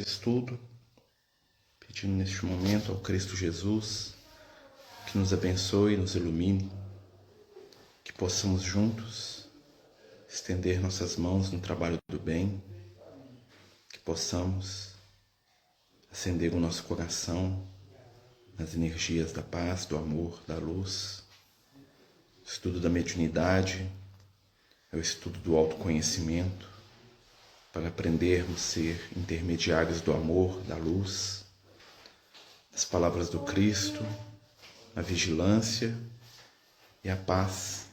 estudo, pedindo neste momento ao Cristo Jesus que nos abençoe, nos ilumine, que possamos juntos estender nossas mãos no trabalho do bem, que possamos acender o nosso coração nas energias da paz, do amor, da luz. O estudo da mediunidade é o estudo do autoconhecimento, para aprendermos a ser intermediários do amor, da luz, das palavras do Cristo, a vigilância e a paz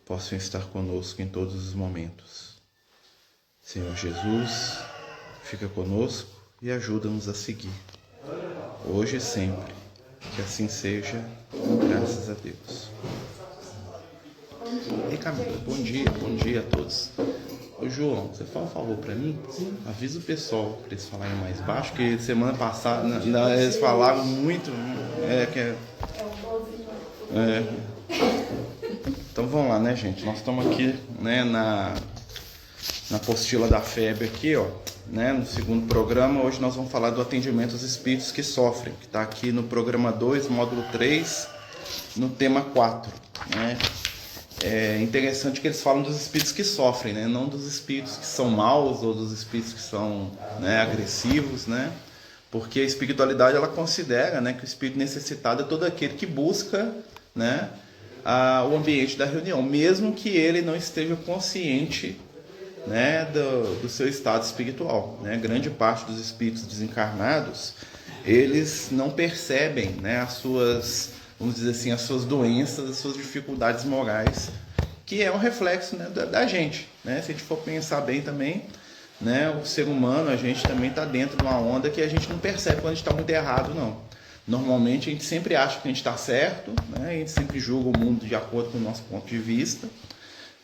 possam estar conosco em todos os momentos. Senhor Jesus, fica conosco e ajuda-nos a seguir, hoje e sempre, que assim seja, graças a Deus. Ei Camila, bom dia a todos. Ô João, você fala um favor pra mim? Avisa o pessoal pra eles falarem mais baixo, porque semana passada eles falaram muito. Então vamos lá, né, gente? Nós estamos aqui, né, na apostila da FEB aqui, ó, né, no segundo programa. Hoje nós vamos falar do atendimento aos espíritos que sofrem, que está aqui no programa 2, módulo 3, no tema 4, né? É interessante que eles falam dos espíritos que sofrem, né? Não dos espíritos que são maus ou dos espíritos que são, né, agressivos, né? Porque a espiritualidade ela considera, né, que o espírito necessitado é todo aquele que busca, né, o ambiente da reunião, mesmo que ele não esteja consciente, né, do seu estado espiritual, né? Grande parte dos espíritos desencarnados, eles não percebem, né, as suas, vamos dizer assim, as suas doenças, as suas dificuldades morais, que é um reflexo, né, da gente, né? Se a gente for pensar bem também, né, o ser humano, a gente também está dentro de uma onda que a gente não percebe quando a gente está muito errado, não. Normalmente a gente sempre acha que a gente está certo, né? A gente sempre julga o mundo de acordo com o nosso ponto de vista,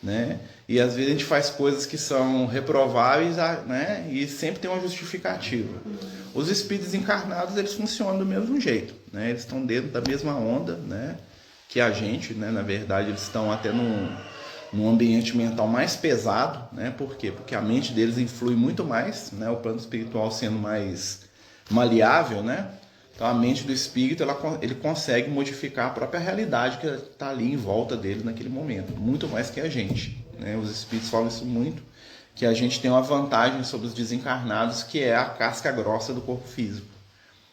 né? E às vezes a gente faz coisas que são reprováveis, né? E sempre tem uma justificativa. Os espíritos encarnados, eles funcionam do mesmo jeito, né? Eles estão dentro da mesma onda, né, que a gente, né? Na verdade, eles estão até num ambiente mental mais pesado, né? Por quê? Porque a mente deles influi muito mais, né? O plano espiritual sendo mais maleável, né? Então a mente do espírito, ele consegue modificar a própria realidade que está ali em volta dele naquele momento, muito mais que a gente, né? Os espíritos falam isso muito, que a gente tem uma vantagem sobre os desencarnados, que é a casca grossa do corpo físico,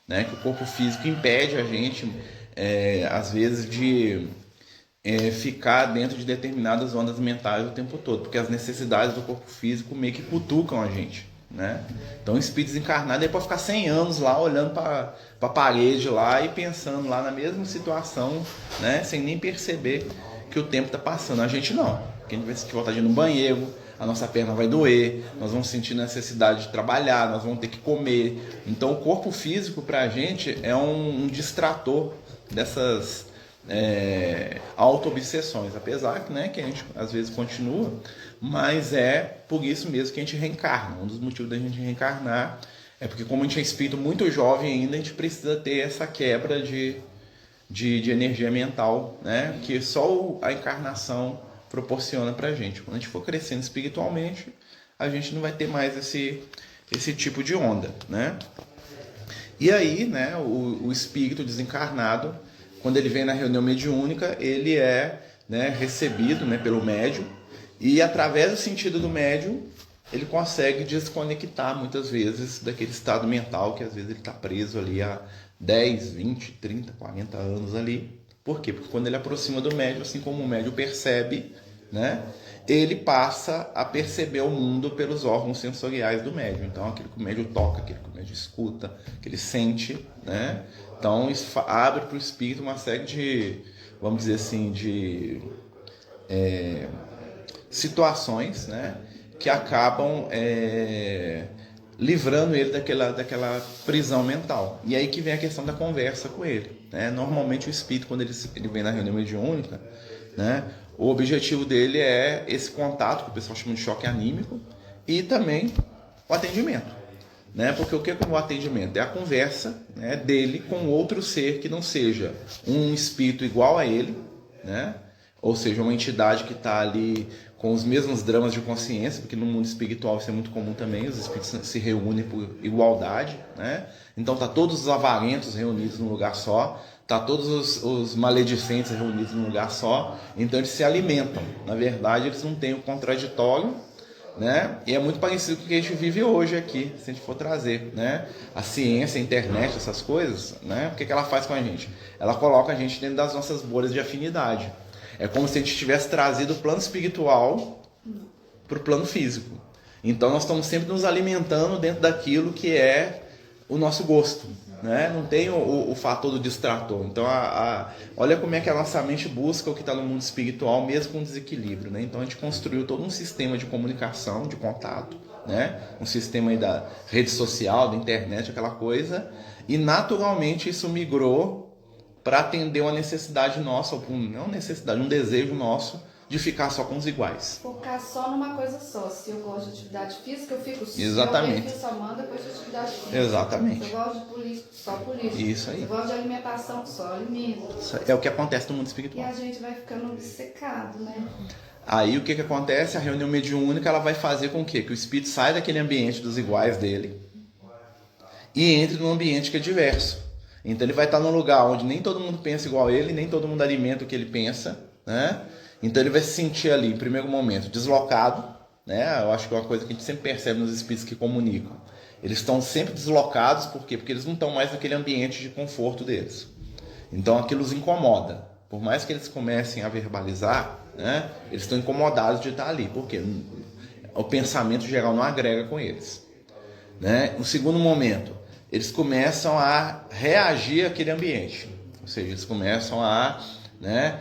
né? Que o corpo físico impede a gente, às vezes, de ficar dentro de determinadas ondas mentais o tempo todo, porque as necessidades do corpo físico meio que cutucam a gente, né? Então o espírito desencarnado ele pode ficar 100 anos lá olhando para a parede lá e pensando lá na mesma situação, né? Sem nem perceber que o tempo está passando. A gente não, porque a gente vai sentir vontade de ir no banheiro, a nossa perna vai doer, nós vamos sentir necessidade de trabalhar, nós vamos ter que comer. Então o corpo físico para a gente é um distrator dessas auto-obsessões, apesar que, né, que a gente às vezes continua, mas é por isso mesmo que a gente reencarna. Um dos motivos da gente reencarnar é porque, como a gente é espírito muito jovem ainda, a gente precisa ter essa quebra de energia mental, né, que só a encarnação proporciona pra gente. Quando a gente for crescendo espiritualmente, a gente não vai ter mais esse tipo de onda, né? E aí, né, o espírito desencarnado, quando ele vem na reunião mediúnica, ele é, né, recebido, né, pelo médium, e através do sentido do médium, ele consegue desconectar muitas vezes daquele estado mental que às vezes ele está preso ali há 10, 20, 30, 40 anos ali. Por quê? Porque quando ele aproxima do médium, assim como o médium percebe, né, ele passa a perceber o mundo pelos órgãos sensoriais do médium. Então aquilo que o médium toca, aquilo que o médium escuta, que ele sente, né? Então isso abre para o espírito uma série de, vamos dizer assim, de situações, né, que acabam livrando ele daquela prisão mental. E aí que vem a questão da conversa com ele, né? Normalmente o espírito, quando ele vem na reunião mediúnica, né, o objetivo dele é esse contato, que o pessoal chama de choque anímico, e também o atendimento, né? Porque o que é o atendimento? É a conversa, né, dele com outro ser que não seja um espírito igual a ele, né, ou seja, uma entidade que está ali com os mesmos dramas de consciência, porque no mundo espiritual isso é muito comum também, os espíritos se reúnem por igualdade, né? Então tá todos os avarentos reunidos num lugar só, tá todos os maledicentes reunidos num lugar só, então eles se alimentam. Na verdade, eles não têm o contraditório, né? E é muito parecido com o que a gente vive hoje aqui, se a gente for trazer, né? A ciência, a internet, essas coisas, né? O que ela faz com a gente? Ela coloca a gente dentro das nossas bolhas de afinidade. É como se a gente tivesse trazido o plano espiritual para o plano físico. Então nós estamos sempre nos alimentando dentro daquilo que é o nosso gosto, né? Não tem o fator do distrator. Então olha como é que a nossa mente busca o que está no mundo espiritual, mesmo com desequilíbrio, né? Então a gente construiu todo um sistema de comunicação, de contato, né? Um sistema aí da rede social, da internet, aquela coisa, e naturalmente isso migrou para atender uma necessidade nossa, ou não necessidade, um desejo nosso de ficar só com os iguais. Focar só numa coisa só. Se eu gosto de atividade física, eu fico Exatamente. Só manda depois de atividade física. Exatamente. Se eu gosto de política, só política. Isso aí. Se eu gosto de alimentação, só alimento. Isso é o que acontece no mundo E espiritual. a gente vai ficando obcecado, né? Aí o que acontece? A reunião mediúnica ela vai fazer com que o espírito saia daquele ambiente dos iguais dele e entre num ambiente que é diverso. Então ele vai estar num lugar onde nem todo mundo pensa igual a ele, nem todo mundo alimenta o que ele pensa, né? Então ele vai se sentir ali, em primeiro momento, deslocado, né? Eu acho que é uma coisa que a gente sempre percebe nos espíritos que comunicam. Eles estão sempre deslocados, por quê? Porque eles não estão mais naquele ambiente de conforto deles. Então aquilo os incomoda. Por mais que eles comecem a verbalizar, né? Eles estão incomodados de estar ali, porque o pensamento geral não agrega com eles, né? No segundo momento, eles começam a reagir àquele ambiente, ou seja, eles começam a, né,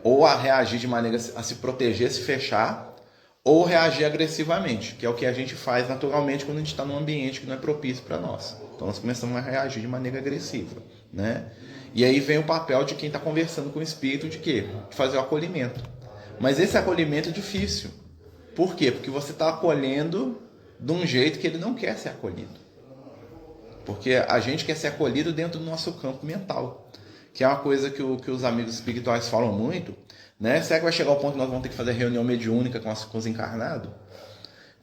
ou a reagir de maneira a se proteger, se fechar, ou reagir agressivamente, que é o que a gente faz naturalmente quando a gente está num ambiente que não é propício para nós. Então nós começamos a reagir de maneira agressiva, né? E aí vem o papel de quem está conversando com o espírito de quê? De fazer o acolhimento. Mas esse acolhimento é difícil. Por quê? Porque você está acolhendo de um jeito que ele não quer ser acolhido. Porque a gente quer ser acolhido dentro do nosso campo mental, que é uma coisa que os amigos espirituais falam muito, né? Será que vai chegar ao ponto que nós vamos ter que fazer reunião mediúnica com os encarnados?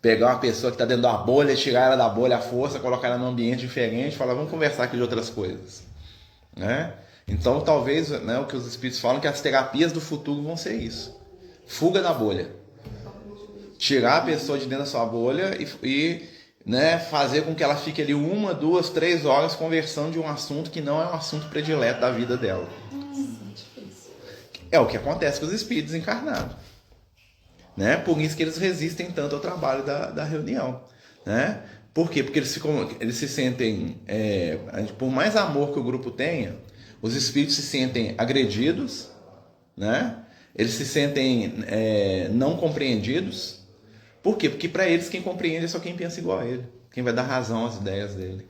Pegar uma pessoa que está dentro da bolha, tirar ela da bolha à força, colocar ela num ambiente diferente e falar, vamos conversar aqui de outras coisas, né? Então talvez, né, o que os espíritos falam, que as terapias do futuro vão ser isso. Fuga da bolha. Tirar a pessoa de dentro da sua bolha e né, fazer com que ela fique ali 1, 2, 3 horas conversando de um assunto que não é um assunto predileto da vida dela. É o que acontece com os espíritos encarnados, né? Por isso que eles resistem tanto ao trabalho da reunião, né? Por quê? Porque eles se sentem, por mais amor que o grupo tenha, os espíritos se sentem agredidos, né? Eles se sentem não compreendidos. Por quê? Porque para eles quem compreende é só quem pensa igual a ele, quem vai dar razão às ideias dele.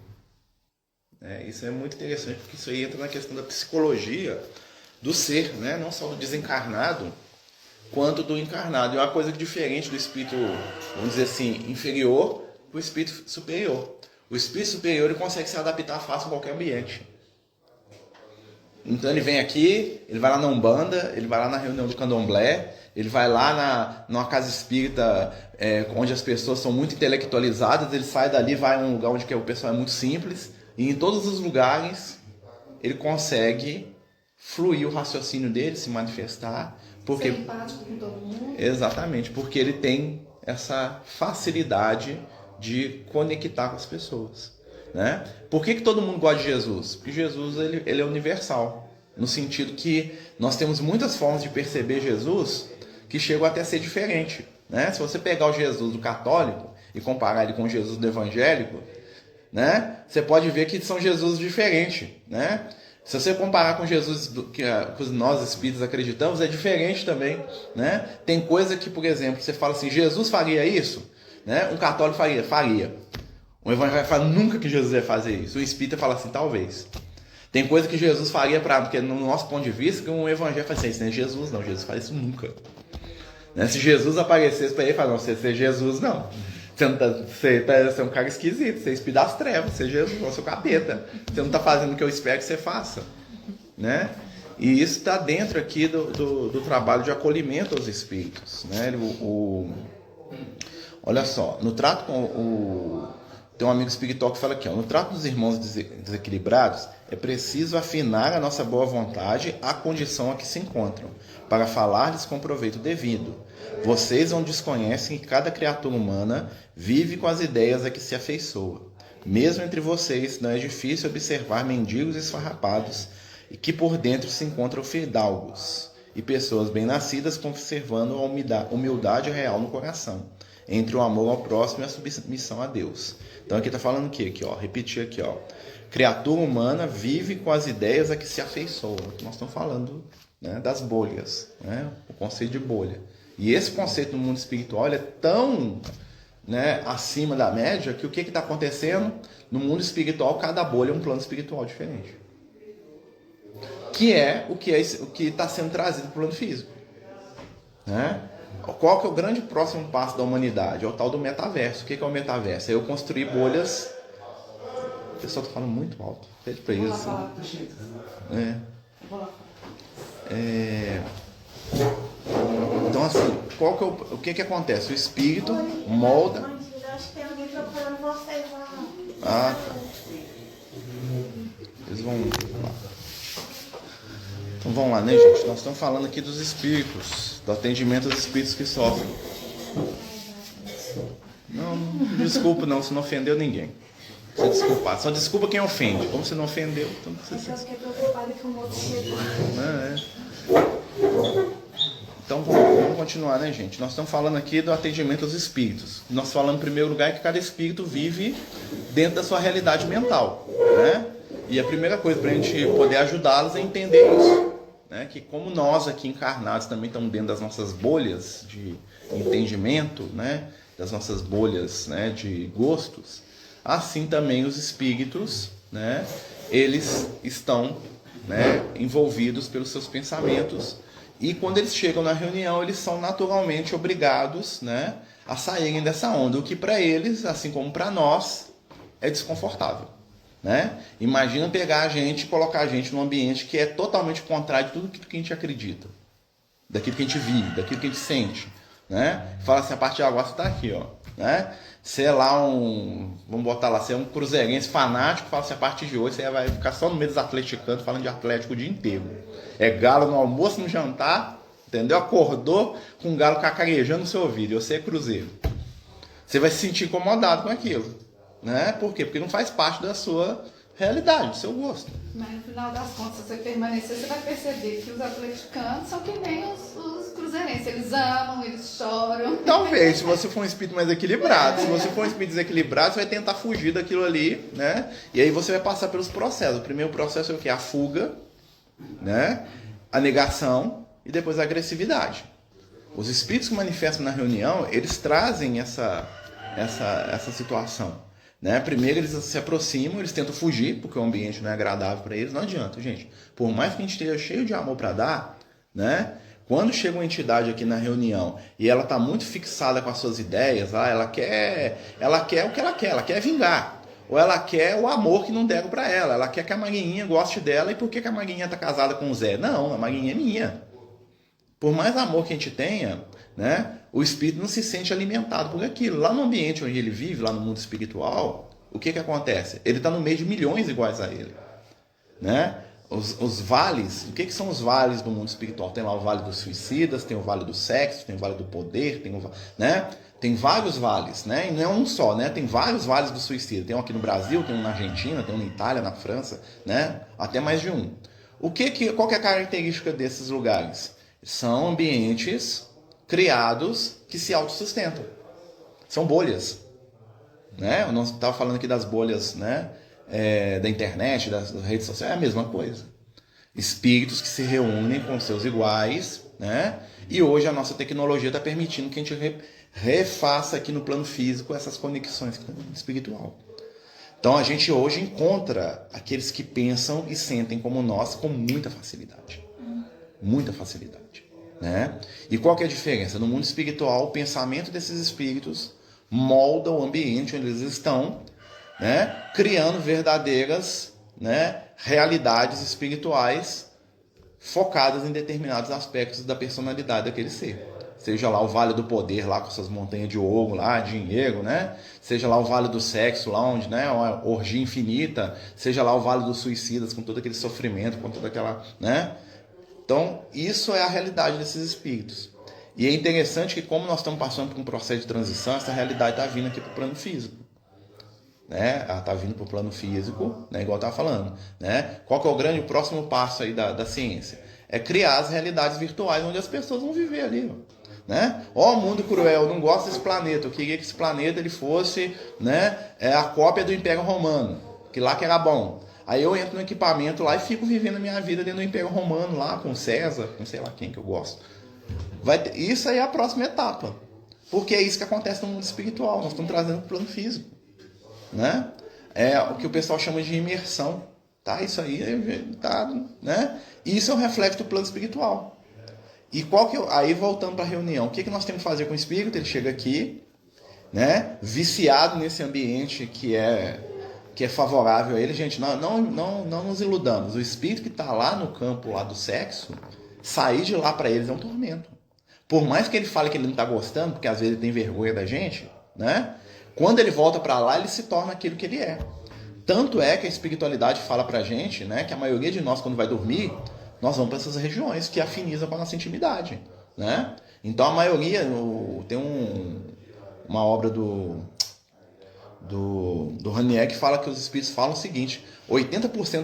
Isso é muito interessante, porque isso aí entra na questão da psicologia do ser, né? Não só do desencarnado, quanto do encarnado. É uma coisa diferente do espírito, vamos dizer assim, inferior para o espírito superior. O espírito superior ele consegue se adaptar fácil a qualquer ambiente. Então ele vem aqui, ele vai lá na Umbanda, ele vai lá na reunião do Candomblé, ele vai lá numa casa espírita onde as pessoas são muito intelectualizadas, ele sai dali, vai a um lugar onde o pessoal é muito simples, e em todos os lugares ele consegue fluir o raciocínio dele, se manifestar. Porque, ser empático com todo mundo. Exatamente, porque ele tem essa facilidade de conectar com as pessoas, né? Por que todo mundo gosta de Jesus? Porque Jesus ele é universal, no sentido que nós temos muitas formas de perceber Jesus que chegam até a ser diferente, né? Se você pegar o Jesus do católico e comparar ele com o Jesus do evangélico, né? Você pode ver que são Jesus diferentes, né? Se você comparar com Jesus que nós espíritas acreditamos, é diferente também, né? Tem coisa que, por exemplo, você fala assim, Jesus faria isso, né? Um católico faria. Um evangélico fala nunca que Jesus ia fazer isso. O espírita fala assim, talvez. Tem coisa que Jesus faria porque no nosso ponto de vista, que um evangélico fala assim, isso não é Jesus, não. Jesus faz isso nunca. Né? Se Jesus aparecesse para ele, fala, não, você é Jesus, não. Você é um cara esquisito, você é espírito das trevas, você é Jesus, você é o capeta. Você não está fazendo o que eu espero que você faça. Né? E isso está dentro aqui do trabalho de acolhimento aos espíritos, né? Olha só, no trato com tem um amigo espiritual que fala aqui, ó, no trato dos irmãos desequilibrados, é preciso afinar a nossa boa vontade à condição a que se encontram, para falar-lhes com proveito devido. Vocês não desconhecem que cada criatura humana vive com as ideias a que se afeiçoa. Mesmo entre vocês, não é difícil observar mendigos esfarrapados e que por dentro se encontram fidalgos e pessoas bem-nascidas conservando a humildade real no coração, entre o amor ao próximo e a submissão a Deus. Então aqui está falando o quê? Aqui, ó, repetir aqui, ó. Criatura humana vive com as ideias a que se afeiçoa. Nós estamos falando, né, das bolhas, né, o conceito de bolha. E esse conceito no mundo espiritual é tão, né, acima da média que o que está acontecendo? No mundo espiritual, cada bolha é um plano espiritual diferente. Que é o que está sendo trazido para o plano físico. Né? Qual que é o grande próximo passo da humanidade? É o tal do metaverso. O que é o metaverso? É eu construir bolhas. O pessoal está falando muito alto. Pede para isso. Então, assim, qual que é o que acontece? O espírito molda. Acho que tem alguém procurando vocês lá. Ah, tá. Eles vão lá. Então vamos lá, né, gente? Nós estamos falando aqui dos espíritos, do atendimento aos espíritos que sofrem. Não, desculpa não, você não ofendeu ninguém. Você desculpa. Só desculpa quem ofende. Como você não ofendeu, então você... Eu fiquei preocupada que o outro chegou. Então vamos continuar, né, gente? Nós estamos falando aqui do atendimento aos espíritos. Nós falamos em primeiro lugar que cada espírito vive dentro da sua realidade mental, né? E a primeira coisa para a gente poder ajudá-los é entender isso, né? Que como nós aqui encarnados também estamos dentro das nossas bolhas de entendimento, né? Das nossas bolhas, né, de gostos, assim também os espíritos, né? Eles estão, né, envolvidos pelos seus pensamentos. E quando eles chegam na reunião, eles são naturalmente obrigados, né, a saírem dessa onda, o que para eles, assim como para nós, é desconfortável, né? Imagina pegar a gente e colocar a gente num ambiente que é totalmente contrário de tudo aquilo que a gente acredita, daquilo que a gente vive, daquilo que a gente sente, né? Fala assim, a partir de agora você está aqui, ó, né? Você é lá vamos botar lá, você é um cruzeirense fanático, fala assim, a partir de hoje você vai ficar só no meio dos atleticanos falando de Atlético o dia inteiro. É galo no almoço, no jantar, entendeu? Acordou com um galo cacarejando no seu ouvido, e você é cruzeiro. Você vai se sentir incomodado com aquilo, né? Por quê? Porque não faz parte da sua realidade, do seu gosto. Mas no final das contas, se você permanecer, você vai perceber que os atleticanos são que nem os cruzeirenses. Eles amam, eles choram. Talvez, se você for um espírito mais equilibrado. Se você for um espírito desequilibrado, você vai tentar fugir daquilo ali, né? E aí você vai passar pelos processos. O primeiro processo é o quê? A fuga, né? A negação e depois a agressividade. Os espíritos que manifestam na reunião, eles trazem essa situação, né? Primeiro eles se aproximam, eles tentam fugir, porque o ambiente não é agradável para eles. Não adianta, gente. Por mais que a gente esteja cheio de amor para dar, né? Quando chega uma entidade aqui na reunião e ela está muito fixada com as suas ideias, ela quer o que ela quer vingar. Ou ela quer o amor que não deram para ela. Ela quer que a Maguinha goste dela. E por que a Maguinha está casada com o Zé? Não, a Maguinha é minha. Por mais amor que a gente tenha, né, o espírito não se sente alimentado por aquilo. Lá no ambiente onde ele vive, lá no mundo espiritual, o que acontece? Ele está no meio de milhões iguais a ele, né? Os vales, o que são os vales do mundo espiritual? Tem lá o vale dos suicidas, tem o vale do sexo, tem o vale do poder, né? Tem vários vales, né? E não é um só, né? Tem vários vales do suicida. Tem um aqui no Brasil, tem um na Argentina, tem um na Itália, na França, né? Até mais de um. Qual que é a característica desses lugares? São ambientes criados que se autossustentam. São bolhas, né? Eu não estava falando aqui das bolhas, né? Da internet, das redes sociais, é a mesma coisa. Espíritos que se reúnem com seus iguais, né? E hoje a nossa tecnologia está permitindo que a gente refaça aqui no plano físico essas conexões com o espiritual. Então a gente hoje encontra aqueles que pensam e sentem como nós com muita facilidade. Muita facilidade, né? E qual que é a diferença? No mundo espiritual, o pensamento desses espíritos molda o ambiente onde eles estão, né? Criando verdadeiras, né, realidades espirituais focadas em determinados aspectos da personalidade daquele ser. Seja lá o Vale do Poder, lá com suas montanhas de ouro, lá, dinheiro, né? Seja lá o Vale do Sexo, lá onde, né? Uma orgia infinita. Seja lá o Vale dos Suicidas, com todo aquele sofrimento, com toda aquela, né? Então, isso é a realidade desses espíritos. E é interessante que, como nós estamos passando por um processo de transição, essa realidade está vindo aqui para o plano físico. Né? Ela está vindo para o plano físico, né? Igual eu estava falando. Né? Qual que é o próximo passo aí da ciência? É criar as realidades virtuais onde as pessoas vão viver ali. Né? Mundo cruel, eu não gosto desse planeta. Eu queria que esse planeta ele fosse, né, a cópia do Império Romano, que lá que era bom. Aí eu entro no equipamento lá e fico vivendo a minha vida dentro do Império Romano, lá com César, com sei lá quem que eu gosto. Isso aí é a próxima etapa. Porque é isso que acontece no mundo espiritual. Nós estamos trazendo para o plano físico. Né? É o que o pessoal chama de imersão. Tá? Isso aí tá, né? Isso é um reflexo do plano espiritual. E aí voltando para a reunião, o que nós temos que fazer com o espírito? Ele chega aqui, né? Viciado nesse ambiente que é favorável a ele. Gente, não nos iludamos. O espírito que está lá no campo lá do sexo, sair de lá para eles é um tormento. Por mais que ele fale que ele não está gostando, porque às vezes ele tem vergonha da gente, né? Quando ele volta para lá, ele se torna aquilo que ele é. Tanto é que a espiritualidade fala para a gente, né, que a maioria de nós, quando vai dormir, nós vamos para essas regiões que afinizam com a nossa intimidade. Né? Então a maioria, tem uma obra do Ranier que fala que os espíritos falam o seguinte: 80%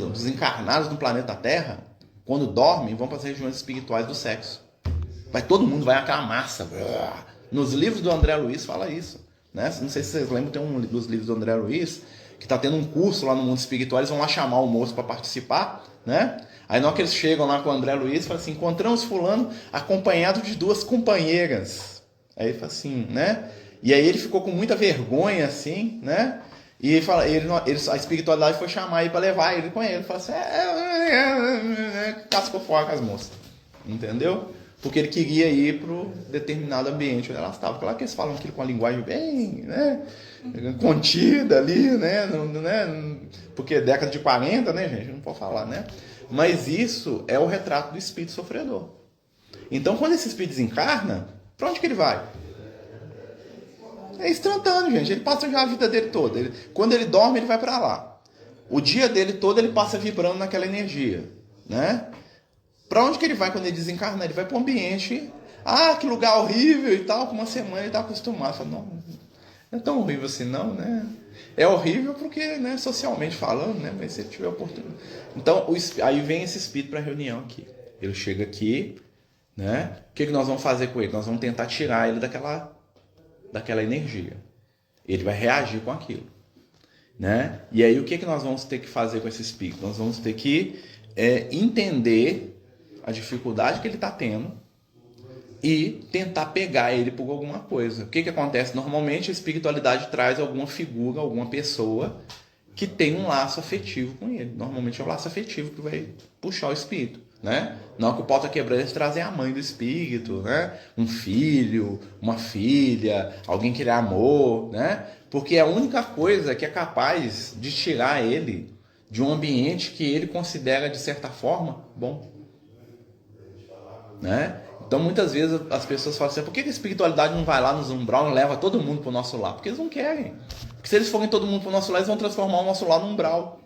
dos encarnados no planeta Terra, quando dormem, vão para as regiões espirituais do sexo. Todo mundo vai àquela massa. Nos livros do André Luiz fala isso. Né? Não sei se vocês lembram, tem um dos livros do André Luiz que está tendo um curso lá no mundo espiritual, eles vão lá chamar o moço para participar, né? Aí na hora que eles chegam lá com o André Luiz, fala assim: encontramos fulano acompanhado de 2 companheiras. Aí ele fala assim, né? E aí ele ficou com muita vergonha, assim, né? E a espiritualidade foi chamar ele para levar ele com ele. Ele falou assim: cascou fora com as moças. Entendeu? Porque ele queria ir para um determinado ambiente onde elas estavam. Claro que eles falam aquilo com a linguagem bem, né, contida ali, né, porque é década de 40, né, gente? Não pode falar, né? Mas isso é o retrato do espírito sofredor. Então, quando esse espírito desencarna, para onde que ele vai? É instantâneo, gente. Ele passa já a vida dele toda. Quando ele dorme, ele vai para lá. O dia dele todo, ele passa vibrando naquela energia, né? Para onde que ele vai quando ele desencarnar? Ele vai para um ambiente, que lugar horrível e tal, com uma semana ele está acostumado. Fala, não é tão horrível assim não, né? É horrível porque, né, socialmente falando, né? Mas se ele tiver oportunidade. Então, aí vem esse espírito para a reunião aqui. Ele chega aqui, né? O que nós vamos fazer com ele? Nós vamos tentar tirar ele daquela energia. Ele vai reagir com aquilo, né? E aí o que nós vamos ter que fazer com esse espírito? Nós vamos ter que entender a dificuldade que ele está tendo e tentar pegar ele por alguma coisa. O que acontece? Normalmente a espiritualidade traz alguma figura, alguma pessoa que tem um laço afetivo com ele. Normalmente é o laço afetivo que vai puxar o espírito. Né? Na hora que o pau está quebrando, eles trazem a mãe do espírito, né? Um filho, uma filha, alguém que ele amou, né? Porque é a única coisa que é capaz de tirar ele de um ambiente que ele considera, de certa forma, bom. Né? Então muitas vezes as pessoas falam assim: por que a espiritualidade não vai lá nos umbral e leva todo mundo para o nosso lar? Porque eles não querem. Porque se eles forem todo mundo para o nosso lar, eles vão transformar o nosso lar num umbral.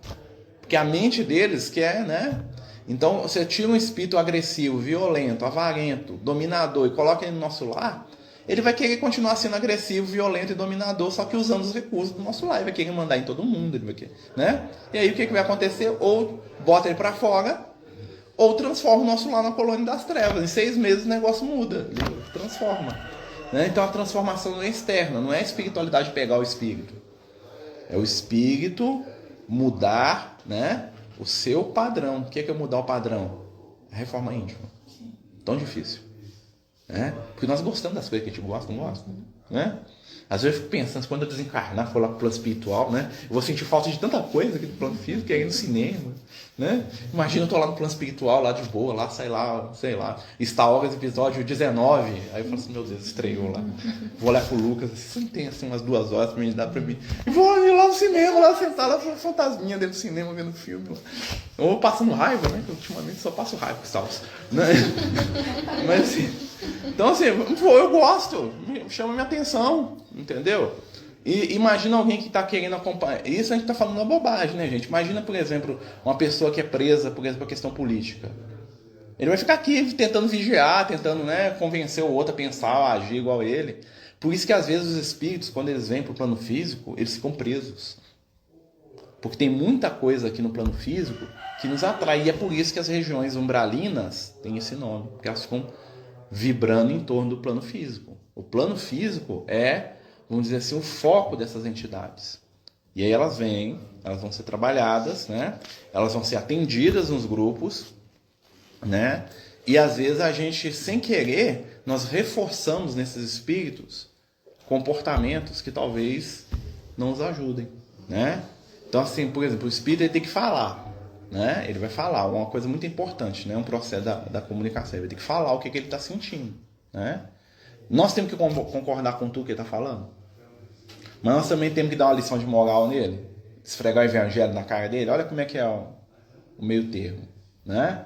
Porque a mente deles quer, né? Então você tira um espírito agressivo, violento, avarento, dominador e coloca ele no nosso lar, ele vai querer continuar sendo agressivo, violento e dominador, só que usando os recursos do nosso lar. Ele vai querer mandar em todo mundo, ele vai querer, né? E aí o que vai acontecer? Ou bota ele para fora, ou transforma o nosso lar na colônia das trevas. Em 6 meses o negócio muda, ele transforma. Né? Então a transformação não é externa, não é a espiritualidade pegar o espírito. É o espírito mudar, né, o seu padrão. O que é mudar o padrão? A reforma íntima. Tão difícil. Né? Porque nós gostamos das coisas que a gente gosta, não gosta? Né? Às vezes eu fico pensando, quando eu desencarnar, for lá pro plano espiritual, né? Eu vou sentir falta de tanta coisa aqui no plano físico, que é ir no cinema, né? Imagina eu tô lá no plano espiritual, lá de boa, lá, sei lá, Star Wars episódio 19. Aí eu falo assim, meu Deus, estreou lá. Vou olhar pro Lucas, assim, você não tem assim umas 2 horas pra me dar pra mim. E vou ir lá no cinema, lá sentado, lá fantasminha dentro do cinema, vendo filme lá. Ou passando raiva, né? Que ultimamente só passo raiva com Star Wars, né? Mas assim, então assim, eu gosto, chama minha atenção, entendeu? E imagina alguém que está querendo acompanhar. Isso a gente está falando uma bobagem, né, gente? Imagina, por exemplo, uma pessoa que é presa, por exemplo, a questão política. Ele vai ficar aqui tentando vigiar, tentando, né, convencer o outro a pensar, a agir igual a ele. Por isso que às vezes os espíritos, quando eles vêm para o plano físico, eles ficam presos. Porque tem muita coisa aqui no plano físico que nos atrai. E é por isso que as regiões umbralinas têm esse nome. Porque elas ficam vibrando em torno do plano físico. O plano físico é, vamos dizer assim, o foco dessas entidades. E aí elas vêm, elas vão ser trabalhadas, né? Elas vão ser atendidas nos grupos, né? E às vezes a gente, sem querer, nós reforçamos nesses espíritos comportamentos que talvez não os ajudem, né? Então, assim, por exemplo, o espírito ele tem que falar, né? Ele vai falar uma coisa muito importante, né? Um processo da comunicação. Ele vai ter que falar o que ele está sentindo, né? Nós temos que concordar com tudo que ele está falando, mas nós também temos que dar uma lição de moral nele, esfregar o evangelho na cara dele. Olha como é que é o meio termo, né?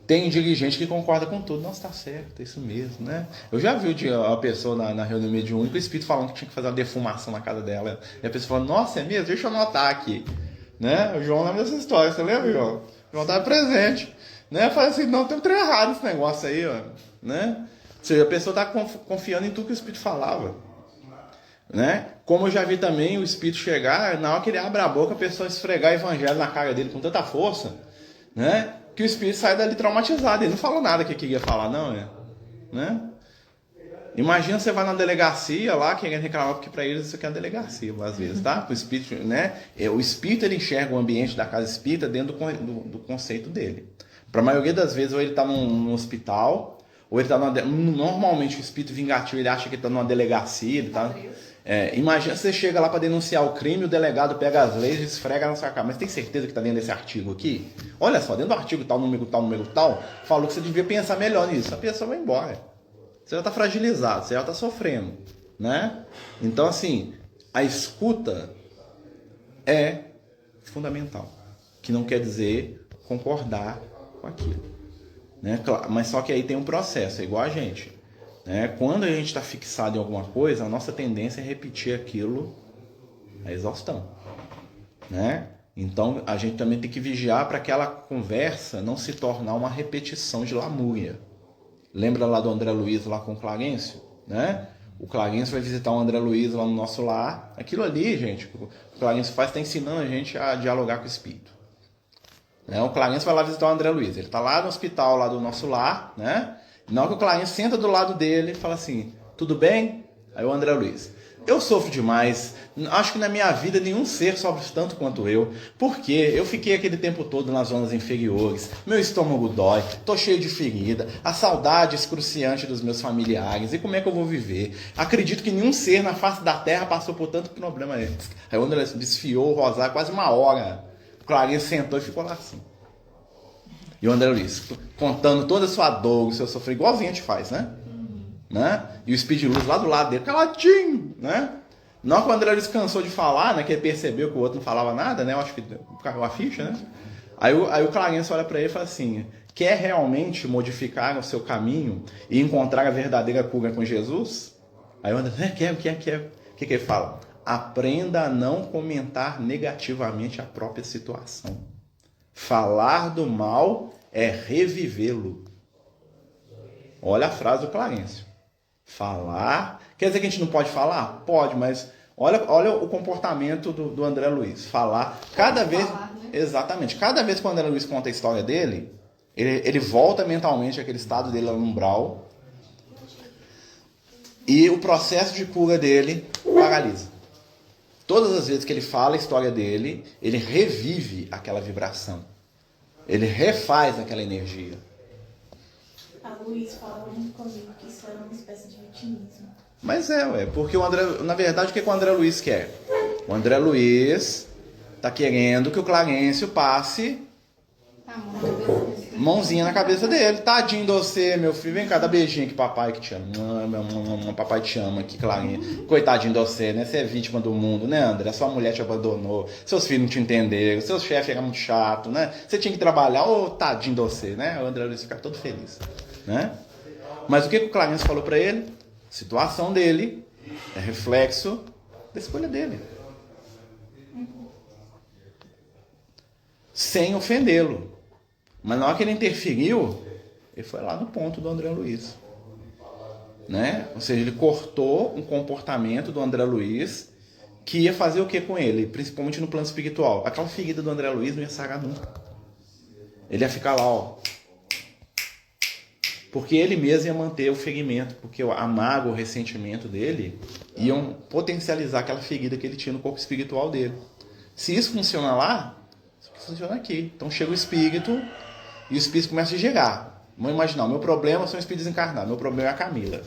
Tem dirigente que concorda com tudo. Nossa, tá certo, é isso mesmo, né? Eu já vi uma pessoa na reunião mediúnica, o espírito falando que tinha que fazer uma defumação na casa dela. E a pessoa falando, nossa, é mesmo? Deixa eu anotar aqui. Né? O João lembra dessa história, você lembra, João? O João estava presente. Né? Eu falei assim, não, tem um trem errado esse negócio aí, ó. Né? Ou seja, a pessoa está confiando em tudo que o espírito falava. Né? Como eu já vi também o espírito chegar, na hora que ele abre a boca, a pessoa esfregar o evangelho na cara dele com tanta força, né? Que o espírito sai dali traumatizado. Ele não falou nada que queria falar, não, né? Imagina você vai na delegacia lá, querendo reclamar, porque para eles isso aqui é uma delegacia, às vezes, tá? O espírito, né? O espírito, ele enxerga o ambiente da casa espírita dentro do conceito dele. Para a maioria das vezes, ou ele está num hospital, ou ele está normalmente o espírito vingativo, ele acha que está numa delegacia, ele tá... imagina você chega lá para denunciar o crime, o delegado pega as leis e esfrega na sua cara. Mas tem certeza que está dentro desse artigo aqui? Olha só, dentro do artigo tal, número tal, falou que você devia pensar melhor nisso. A pessoa vai embora. Você já está fragilizado, você já está sofrendo, né? Então, assim, a escuta é fundamental. Que não quer dizer concordar com aquilo, né? Mas só que aí tem um processo, é igual a gente. Né? Quando a gente está fixado em alguma coisa, a nossa tendência é repetir aquilo à exaustão, né? Então a gente também tem que vigiar para aquela conversa não se tornar uma repetição de lamúria. Lembra lá do André Luiz lá com o Clarencio, né? O Clarencio vai visitar o André Luiz lá no nosso lar. Aquilo ali, gente, o Clarencio faz, está ensinando a gente a dialogar com o espírito. Né? O Clarencio vai lá visitar o André Luiz. Ele está lá no hospital lá do nosso lar, né? Na hora que o Clarencio senta do lado dele e fala assim, tudo bem? Aí o André Luiz, eu sofro demais, acho que na minha vida nenhum ser sofre tanto quanto eu, porque eu fiquei aquele tempo todo nas zonas inferiores, meu estômago dói, tô cheio de ferida, a saudade excruciante dos meus familiares, e como é que eu vou viver? Acredito que nenhum ser na face da terra passou por tanto problema. Aí o André desfiou o rosário quase 1 hora, o Clarencio sentou e ficou lá assim. E o André Luiz, contando toda a sua dor, o seu sofrimento, igualzinho a gente faz, né? Né? E o Speed Luz lá do lado dele, caladinho, né? Na hora que o André Luiz cansou de falar, né? Que ele percebeu que o outro não falava nada, né? Eu acho que caiu a ficha, né? Aí o Clarencio olha para ele e fala assim, quer realmente modificar o seu caminho e encontrar a verdadeira cura com Jesus? Aí o André, quer. O que ele fala? Aprenda a não comentar negativamente a própria situação. Falar do mal é revivê-lo. Olha a frase do Clarencio. Falar... Quer dizer que a gente não pode falar? Pode, mas olha o comportamento do André Luiz. Falar... Cada vez... Falar, né? Exatamente. Cada vez que o André Luiz conta a história dele, ele volta mentalmente àquele estado dele lá no umbral. E o processo de cura dele paralisa. Todas as vezes que ele fala a história dele, ele revive aquela vibração. Ele refaz aquela energia. A Luiz falou comigo que isso era uma espécie de vitimismo. Mas ué, porque o André, na verdade, o que o André Luiz quer? O André Luiz tá querendo que o Clarencio passe Tá, mão, mãozinha na cabeça dele. Tadinho de você, meu filho. Vem cá, dá beijinho aqui, papai, que te ama. Papai te ama aqui, Clarinha. Coitadinho de você, né? Você é vítima do mundo, né, André? Sua mulher te abandonou. Seus filhos não te entenderam. Seu chefe era muito chato, né? Você tinha que trabalhar. Ô, tadinho de você, né? O André Luiz fica todo feliz, né? Mas o que o Clarencio falou pra ele? A situação dele é reflexo da escolha dele. Sem ofendê-lo. Mas na hora que ele interferiu, ele foi lá no ponto do André Luiz. Né? Ou seja, ele cortou um comportamento do André Luiz que ia fazer o que com ele? Principalmente no plano espiritual. Aquela ferida do André Luiz não ia sarar nunca. Ele ia ficar lá, ó. Porque ele mesmo ia manter o ferimento. Porque a mágoa, o ressentimento dele iam potencializar aquela ferida que ele tinha no corpo espiritual dele. Se isso funciona lá, isso funciona aqui. Então chega o espírito e o espírito começa a gerar. Vamos imaginar, o meu problema são espíritos encarnados, meu problema é a Camila.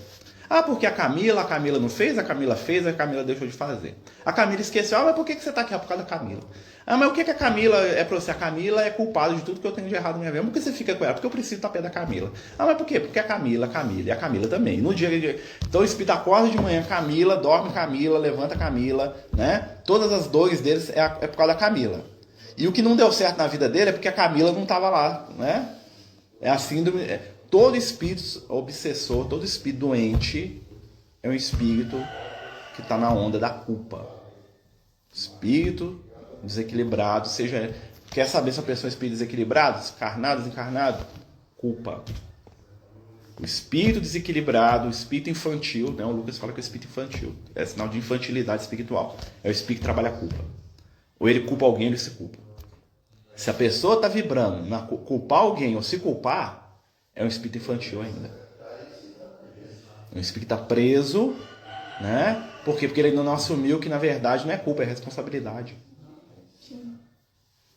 Ah, porque a Camila não fez, a Camila fez, a Camila deixou de fazer. A Camila esqueceu, mas por que você está aqui? É por causa da Camila. Ah, mas o que a Camila é para você? A Camila é culpada de tudo que eu tenho de errado na minha vida. Por que você fica com ela? Porque eu preciso estar perto da Camila. Ah, mas por quê? Porque a Camila e a Camila também. No dia. Então o espírito acorda de manhã, Camila, dorme Camila, levanta Camila, né? Todas as dores deles é por causa da Camila. E o que não deu certo na vida dele é porque a Camila não estava lá, né? É a síndrome. Todo espírito obsessor, todo espírito doente é um espírito que está na onda da culpa. Espírito desequilibrado, seja. Quer saber se a pessoa é espírito desequilibrado? Encarnado, desencarnado? Culpa. O espírito desequilibrado, o espírito infantil, né? O Lucas fala que é o espírito infantil. É sinal de infantilidade espiritual. É o espírito que trabalha a culpa. Ou ele culpa alguém, ele se culpa. Se a pessoa está vibrando na culpar alguém ou se culpar, é um espírito infantil ainda. É um espírito que está preso, né? Por quê? Porque ele ainda não assumiu que na verdade não é culpa, é responsabilidade.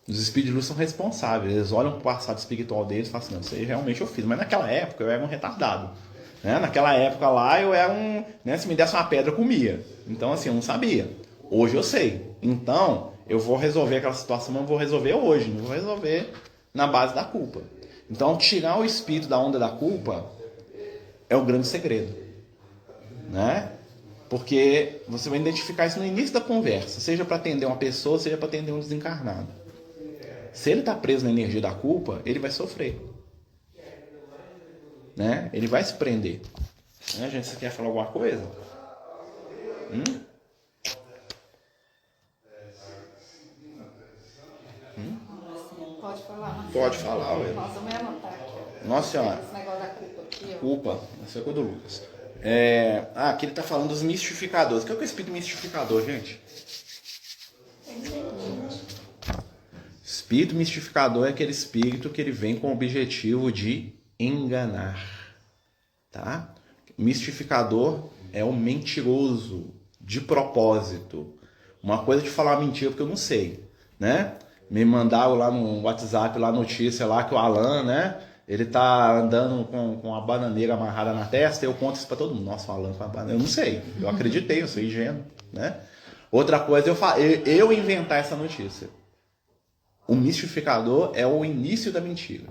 Os espíritos de luz são responsáveis. Eles olham para o passado espiritual deles e falam assim, não, isso aí realmente eu fiz. Mas naquela época eu era um retardado. Né? Naquela época lá eu era um... Né? Se me desse uma pedra, eu comia. Então assim, eu não sabia. Hoje eu sei. Então, eu vou resolver aquela situação, mas eu vou resolver hoje. Não vou resolver na base da culpa. Então, tirar o espírito da onda da culpa é o grande segredo. Né? Porque você vai identificar isso no início da conversa. Seja para atender uma pessoa, seja para atender um desencarnado. Se ele está preso na energia da culpa, ele vai sofrer. Né? Ele vai se prender. Né, gente? Você quer falar alguma coisa? Pode falar. Pode falar, ué. Nossa, eu vou anotar aqui. Nossa Senhora. Esse negócio da culpa aqui, ó. Culpa. Essa é coisa do Lucas. Aqui ele está falando dos mistificadores. O que é o espírito mistificador, gente? Espírito mistificador é aquele espírito que ele vem com o objetivo de enganar. Tá? Mistificador é o mentiroso, de propósito. Uma coisa de falar mentira porque eu não sei, né? Me mandaram lá no WhatsApp, lá notícia lá que o Alan, né? Ele tá andando com a bananeira amarrada na testa e eu conto isso pra todo mundo. Nossa, o Alan com a bananeira. Eu não sei, eu acreditei, eu sou ingênuo, né? Outra coisa é eu inventar essa notícia. O mistificador é o início da mentira.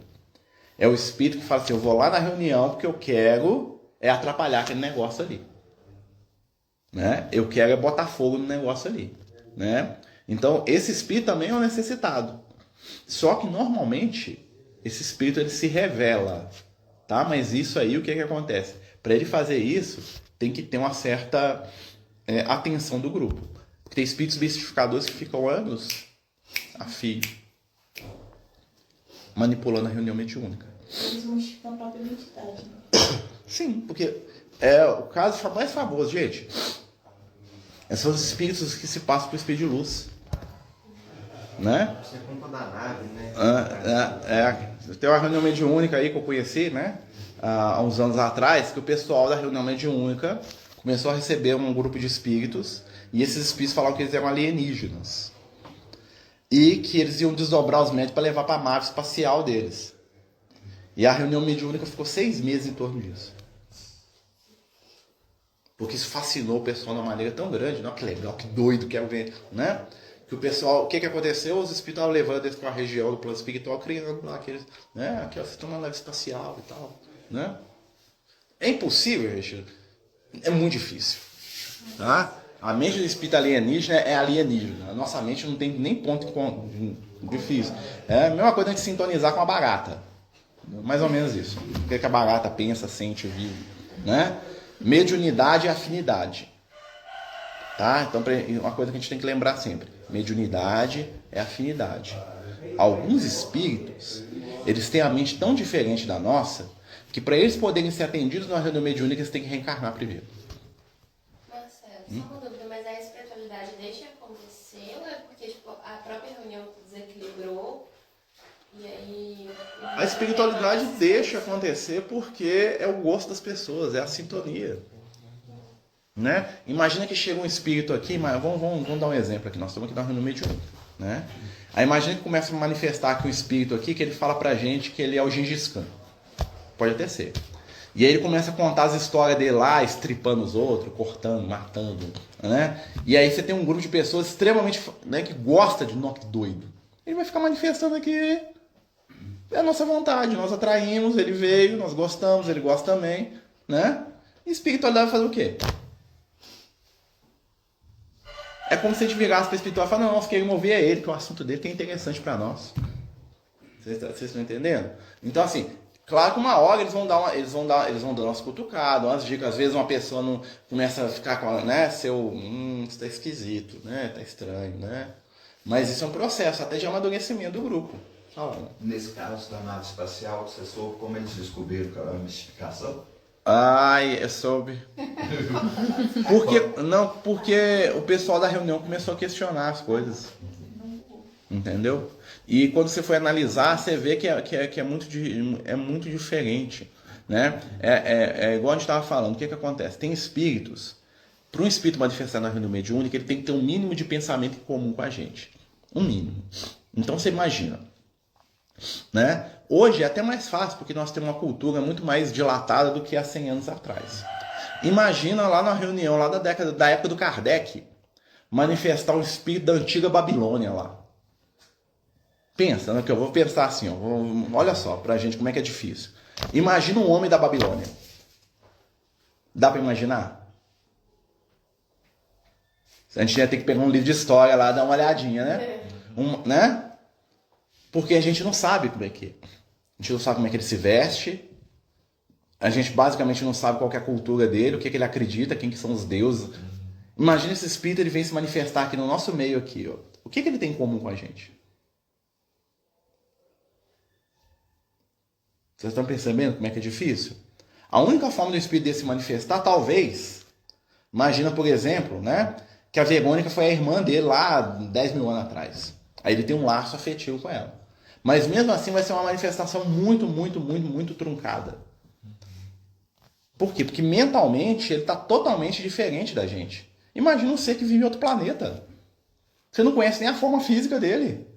É o espírito que fala assim, eu vou lá na reunião porque eu quero atrapalhar aquele negócio ali. Né? Eu quero botar fogo no negócio ali. Né? Então, esse espírito também é um necessitado. Só que, normalmente, esse espírito ele se revela. Tá? Mas isso aí, o que acontece? Para ele fazer isso, tem que ter uma certa atenção do grupo. Porque tem espíritos mistificadores que ficam anos a fio, manipulando a reunião mediúnica. Eles mistificam a própria identidade. Sim, porque é o caso mais famoso, gente. São os espíritos que se passam por espírito de luz. Né? Você é culpa da nave, né? Tem uma reunião mediúnica aí que eu conheci, né? Há uns anos atrás, que o pessoal da reunião mediúnica começou a receber um grupo de espíritos, e esses espíritos falavam que eles eram alienígenas. E que eles iam desdobrar os médicos para levar para a nave espacial deles. E a reunião mediúnica ficou 6 meses em torno disso. Porque isso fascinou o pessoal de uma maneira tão grande. Não, que legal, que doido, quero ver, né? Que o pessoal, o que aconteceu? Os espíritos estavam levando eles para a região do plano espiritual, criando lá aqueles, né? Aqui, ó, vocês estão na nave espacial e tal, né? É impossível, gente. É muito difícil, tá? A mente do espírito alienígena é alienígena. A nossa mente não tem nem ponto difícil. É a mesma coisa a gente sintonizar com a barata. Mais ou menos isso. O que a barata pensa, sente, vive, né? Mediunidade e afinidade. Tá? Então, uma coisa que a gente tem que lembrar sempre. Mediunidade é afinidade. Alguns espíritos, eles têm a mente tão diferente da nossa, que para eles poderem ser atendidos na reunião mediúnica, eles têm que reencarnar primeiro. Marcelo, só uma dúvida, mas a espiritualidade deixa acontecer ou é porque tipo, a própria reunião desequilibrou e aí... A espiritualidade deixa acontecer porque é o gosto das pessoas, é a sintonia. Né? Imagina que chega um espírito aqui, mas vamos dar um exemplo aqui, nós estamos aqui na reunião mediúnica, né? Aí imagina que começa a manifestar aqui um espírito aqui que ele fala pra gente que ele é o Gengis Khan. Pode até ser. E aí ele começa a contar as histórias dele lá, estripando os outros, cortando, matando, né? E aí você tem um grupo de pessoas extremamente, né, que gosta de nó, que doido. Ele vai ficar manifestando aqui, é a nossa vontade, nós atraímos, ele veio, nós gostamos, ele gosta também, né? E espiritualidade vai fazer o quê? É como se a gente virasse para o espiritual e falasse, não, nós queremos ouvir é ele, que o assunto dele é interessante para nós. Vocês estão entendendo? Então, assim, claro que uma hora eles vão dar umas cutucadas, umas dicas. Às vezes uma pessoa não começa a ficar com, né, isso tá esquisito, né, tá estranho, né? Mas isso é um processo até de amadurecimento do grupo. Nesse caso da nave espacial, você soube como eles descobriram que era uma mistificação? Ai, eu soube. Porque o pessoal da reunião começou a questionar as coisas. Entendeu? E quando você foi analisar, você vê que é muito diferente. Né? É igual a gente estava falando, o que acontece? Tem espíritos, para um espírito manifestar na reunião mediúnica, ele tem que ter um mínimo de pensamento em comum com a gente. Um mínimo. Então você imagina. Né? Hoje é até mais fácil, porque nós temos uma cultura muito mais dilatada do que há 100 anos atrás. Imagina lá na reunião, lá da época do Kardec, manifestar um espírito da antiga Babilônia lá. Pensa, né? Que eu vou pensar assim, ó, olha só, pra gente como é que é difícil. Imagina um homem da Babilônia. Dá pra imaginar? A gente ia ter que pegar um livro de história lá, dar uma olhadinha, né? Né? Porque a gente não sabe como é que é. A gente não sabe como é que ele se veste. A gente basicamente não sabe qual que é a cultura dele, o que ele acredita, quem que são os deuses. Imagina esse espírito, ele vem se manifestar aqui no nosso meio aqui, ó. O que ele tem em comum com a gente? Vocês estão percebendo como é que é difícil? A única forma do espírito dele se manifestar, talvez, imagina, por exemplo, né, que a Verônica foi a irmã dele lá 10 mil anos atrás. Aí ele tem um laço afetivo com ela. Mas mesmo assim vai ser uma manifestação muito truncada. Por quê? Porque mentalmente ele está totalmente diferente da gente. Imagina um ser que vive em outro planeta. Você não conhece nem a forma física dele.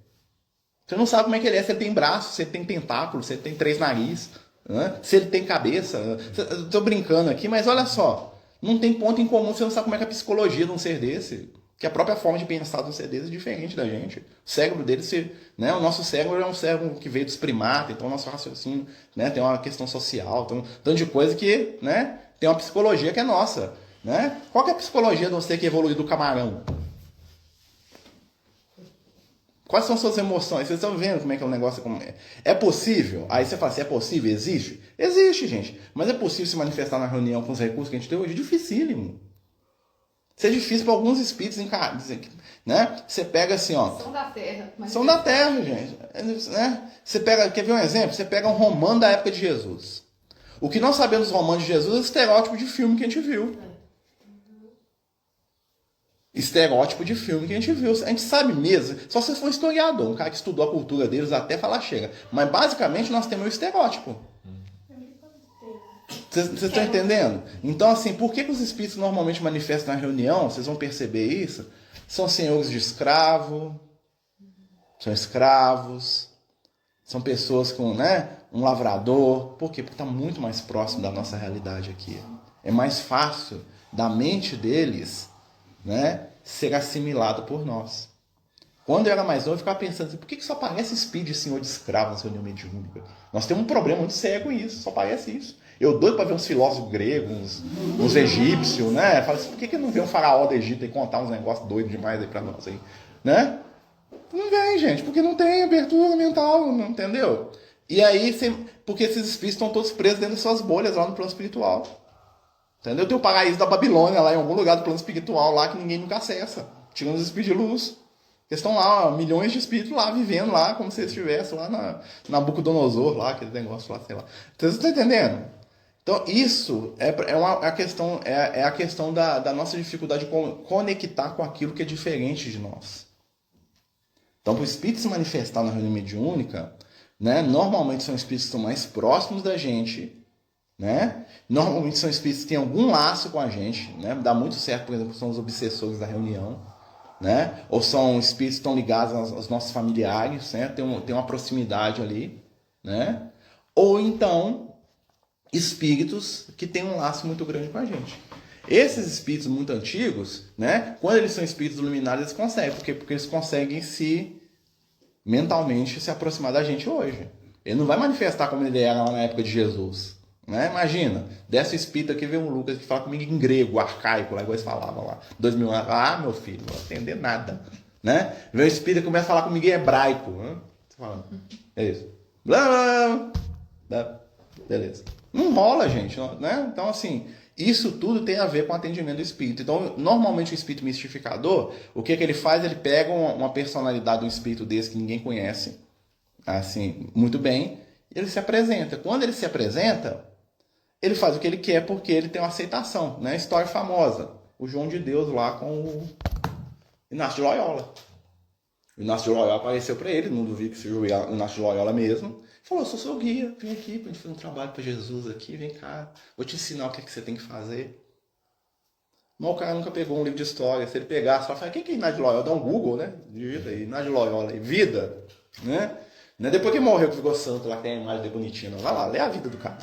Você não sabe como é que ele é, se ele tem braço, se ele tem tentáculo, se ele tem 3 narizes, né? Se ele tem cabeça. Estou brincando aqui, mas olha só. Não tem ponto em comum, você não sabe como é que é a psicologia de um ser desse. Que a própria forma de pensar de um ser desse é diferente da gente. O cérebro dele, né? O nosso cérebro é um cérebro que veio dos primatas, então o nosso raciocínio, né, tem uma questão social, tem um tanto de coisa que, né, tem uma psicologia que é nossa. Né? Qual que é a psicologia de um ser que evoluiu do camarão? Quais são suas emoções? Vocês estão vendo como é que é o negócio? É possível? Aí você fala assim, é possível? Existe? Existe, gente. Mas é possível se manifestar na reunião com os recursos que a gente tem hoje? Dificílimo. Isso é difícil para alguns espíritos, né? Você pega assim, ó. São da Terra. São da Terra, gente. Né? Você pega, quer ver um exemplo? Você pega um romano da época de Jesus. O que nós sabemos dos romanos de Jesus é o estereótipo de filme que a gente viu. Estereótipo de filme que a gente viu. A gente sabe mesmo. Só se for um historiador, um cara que estudou a cultura deles até falar chega. Mas basicamente nós temos o estereótipo. Vocês estão entendendo? Então, assim, por que os espíritos normalmente manifestam na reunião? Vocês vão perceber isso. São senhores de escravo, são escravos, são pessoas com, né, um lavrador. Por quê? Porque está muito mais próximo da nossa realidade aqui. É mais fácil da mente deles, né, ser assimilado por nós. Quando eu era mais novo, eu ficava pensando assim, por que só aparece espírito de senhor de escravo na reunião mediúnica? Nós temos um problema muito sério com isso, só aparece isso. Eu doido para ver uns filósofos gregos, uns egípcios, né? Eu falo assim, por que não vê um faraó do Egito e contar uns negócios doidos demais aí para nós aí, né? Não vem, gente, porque não tem abertura mental, não, entendeu? E aí, porque esses espíritos estão todos presos dentro das suas bolhas lá no plano espiritual. Entendeu? Tem o paraíso da Babilônia lá em algum lugar do plano espiritual lá que ninguém nunca acessa, tirando os espíritos de luz. Eles estão lá, milhões de espíritos lá, vivendo lá, como se eles estivessem lá na Nabucodonosor, lá, aquele negócio lá, sei lá. Então, vocês estão entendendo? Então, isso é a questão da nossa dificuldade de conectar com aquilo que é diferente de nós. Então, para o espírito se manifestar na reunião mediúnica, né, normalmente são espíritos que estão mais próximos da gente, né? Normalmente são espíritos que têm algum laço com a gente, né? Dá muito certo, por exemplo, são os obsessores da reunião. Né? Ou são espíritos que estão ligados aos nossos familiares, né? Tem uma proximidade ali, né? Ou então espíritos que têm um laço muito grande com a gente. Esses espíritos muito antigos, né? Quando eles são espíritos iluminados, eles conseguem, porque eles conseguem mentalmente se aproximar da gente hoje. Ele não vai manifestar como ele era lá na época de Jesus. Né? Imagina, desce o espírito aqui, vê um Lucas que fala comigo em grego, arcaico, lá igual eles falavam lá, 2000 anos. Ah, meu filho, não vou entender nada. Né? Vê o espírito que começa a falar comigo em hebraico. Né? Você fala, é isso. Blá, blá. Beleza. Não rola, gente. Né? Então, assim, isso tudo tem a ver com o atendimento do espírito. Então, normalmente o espírito mistificador, o que ele faz? Ele pega uma personalidade de um espírito desse que ninguém conhece, assim, muito bem, e ele se apresenta. Quando ele se apresenta, ele faz o que ele quer porque ele tem uma aceitação, né? História famosa. O João de Deus lá com o Inácio de Loyola. O Inácio de Loyola apareceu para ele, não duvido que seja o Inácio de Loyola mesmo. Falou, sou seu guia, vem aqui pra gente fazer um trabalho para Jesus aqui, vem cá. Vou te ensinar o que você tem que fazer. Mas o cara nunca pegou um livro de história. Se ele pegasse, fala, quem que é Inácio de Loyola? Dá um Google, né? Digita aí, Inácio de Loyola, vida, né? Depois que morreu, que ficou santo, lá tem a imagem dele bonitinha. Vai lá, lê a vida do cara.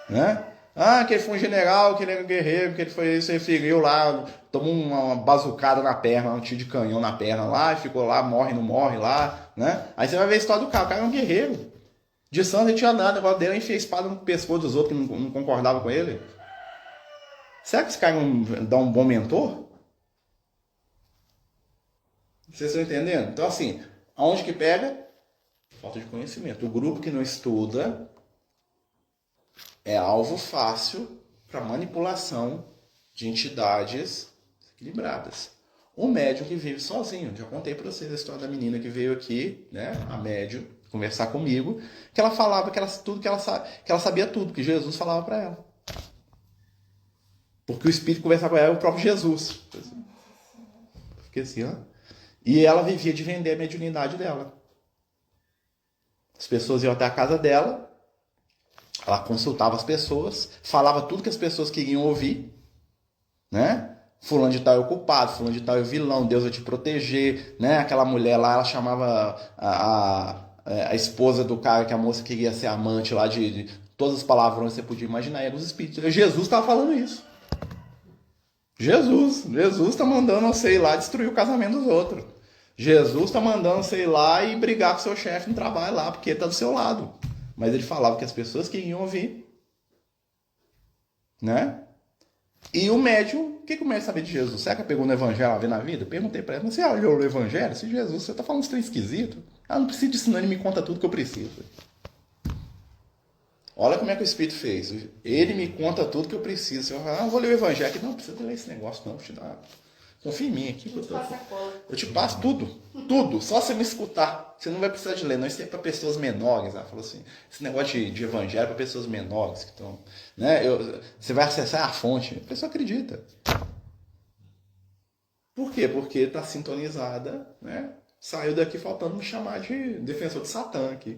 Né? Ah, que ele foi um general, que ele era um guerreiro, que ele foi isso, ele feriu lá, tomou uma bazucada na perna, um tiro de canhão na perna lá, e ficou lá, morre, não morre lá, né? Aí você vai ver a história do cara, o cara é um guerreiro. De santo ele tinha nada, agora dele enfia a espada no pescoço dos outros que não concordavam com ele. Será que esse cara não dá um bom mentor? Vocês estão entendendo? Então assim, aonde que pega? Falta de conhecimento. O grupo que não estuda é alvo fácil para manipulação de entidades equilibradas. O médium que vive sozinho. Já contei para vocês a história da menina que veio aqui, né, a médium, conversar comigo, que ela falava que ela sabia tudo, que Jesus falava para ela. Porque o Espírito conversava com ela é o próprio Jesus. Fiquei assim, ó. E ela vivia de vender a mediunidade dela. As pessoas iam até a casa dela, ela consultava as pessoas, falava tudo que as pessoas queriam ouvir, né? Fulano de tal é o culpado, fulano de tal é o vilão, Deus vai te proteger, né? Aquela mulher lá, ela chamava a esposa do cara que a moça queria ser amante lá de todas as palavrões que você podia imaginar, eram os espíritos. Jesus estava falando isso. Jesus está mandando, sei lá, destruir o casamento dos outros. Jesus está mandando, sei lá, e brigar com seu chefe no trabalho lá, porque ele está do seu lado. Mas ele falava que as pessoas queriam ouvir. Né? E o médium, o que o médium sabia de Jesus? Será que pegou no evangelho a ver na vida? Perguntei para ela, mas você olhou no evangelho? Se Jesus, você está falando isso tão esquisito? Ah, não preciso disso não, ele me conta tudo que eu preciso. Olha como é que o Espírito fez. Ele me conta tudo que eu preciso. Eu vou ler o evangelho aqui. Não, precisa ler esse negócio não, vou te dar... Confia em mim aqui. Eu te passo tudo. Tudo. Só você me escutar. Você não vai precisar de ler. Não, isso é para pessoas menores. Ela falou assim, esse negócio de evangelho é para pessoas menores. Que estão, né? Você vai acessar a fonte. A pessoa acredita. Por quê? Porque está sintonizada. Né? Saiu daqui faltando me chamar de defensor de Satã aqui.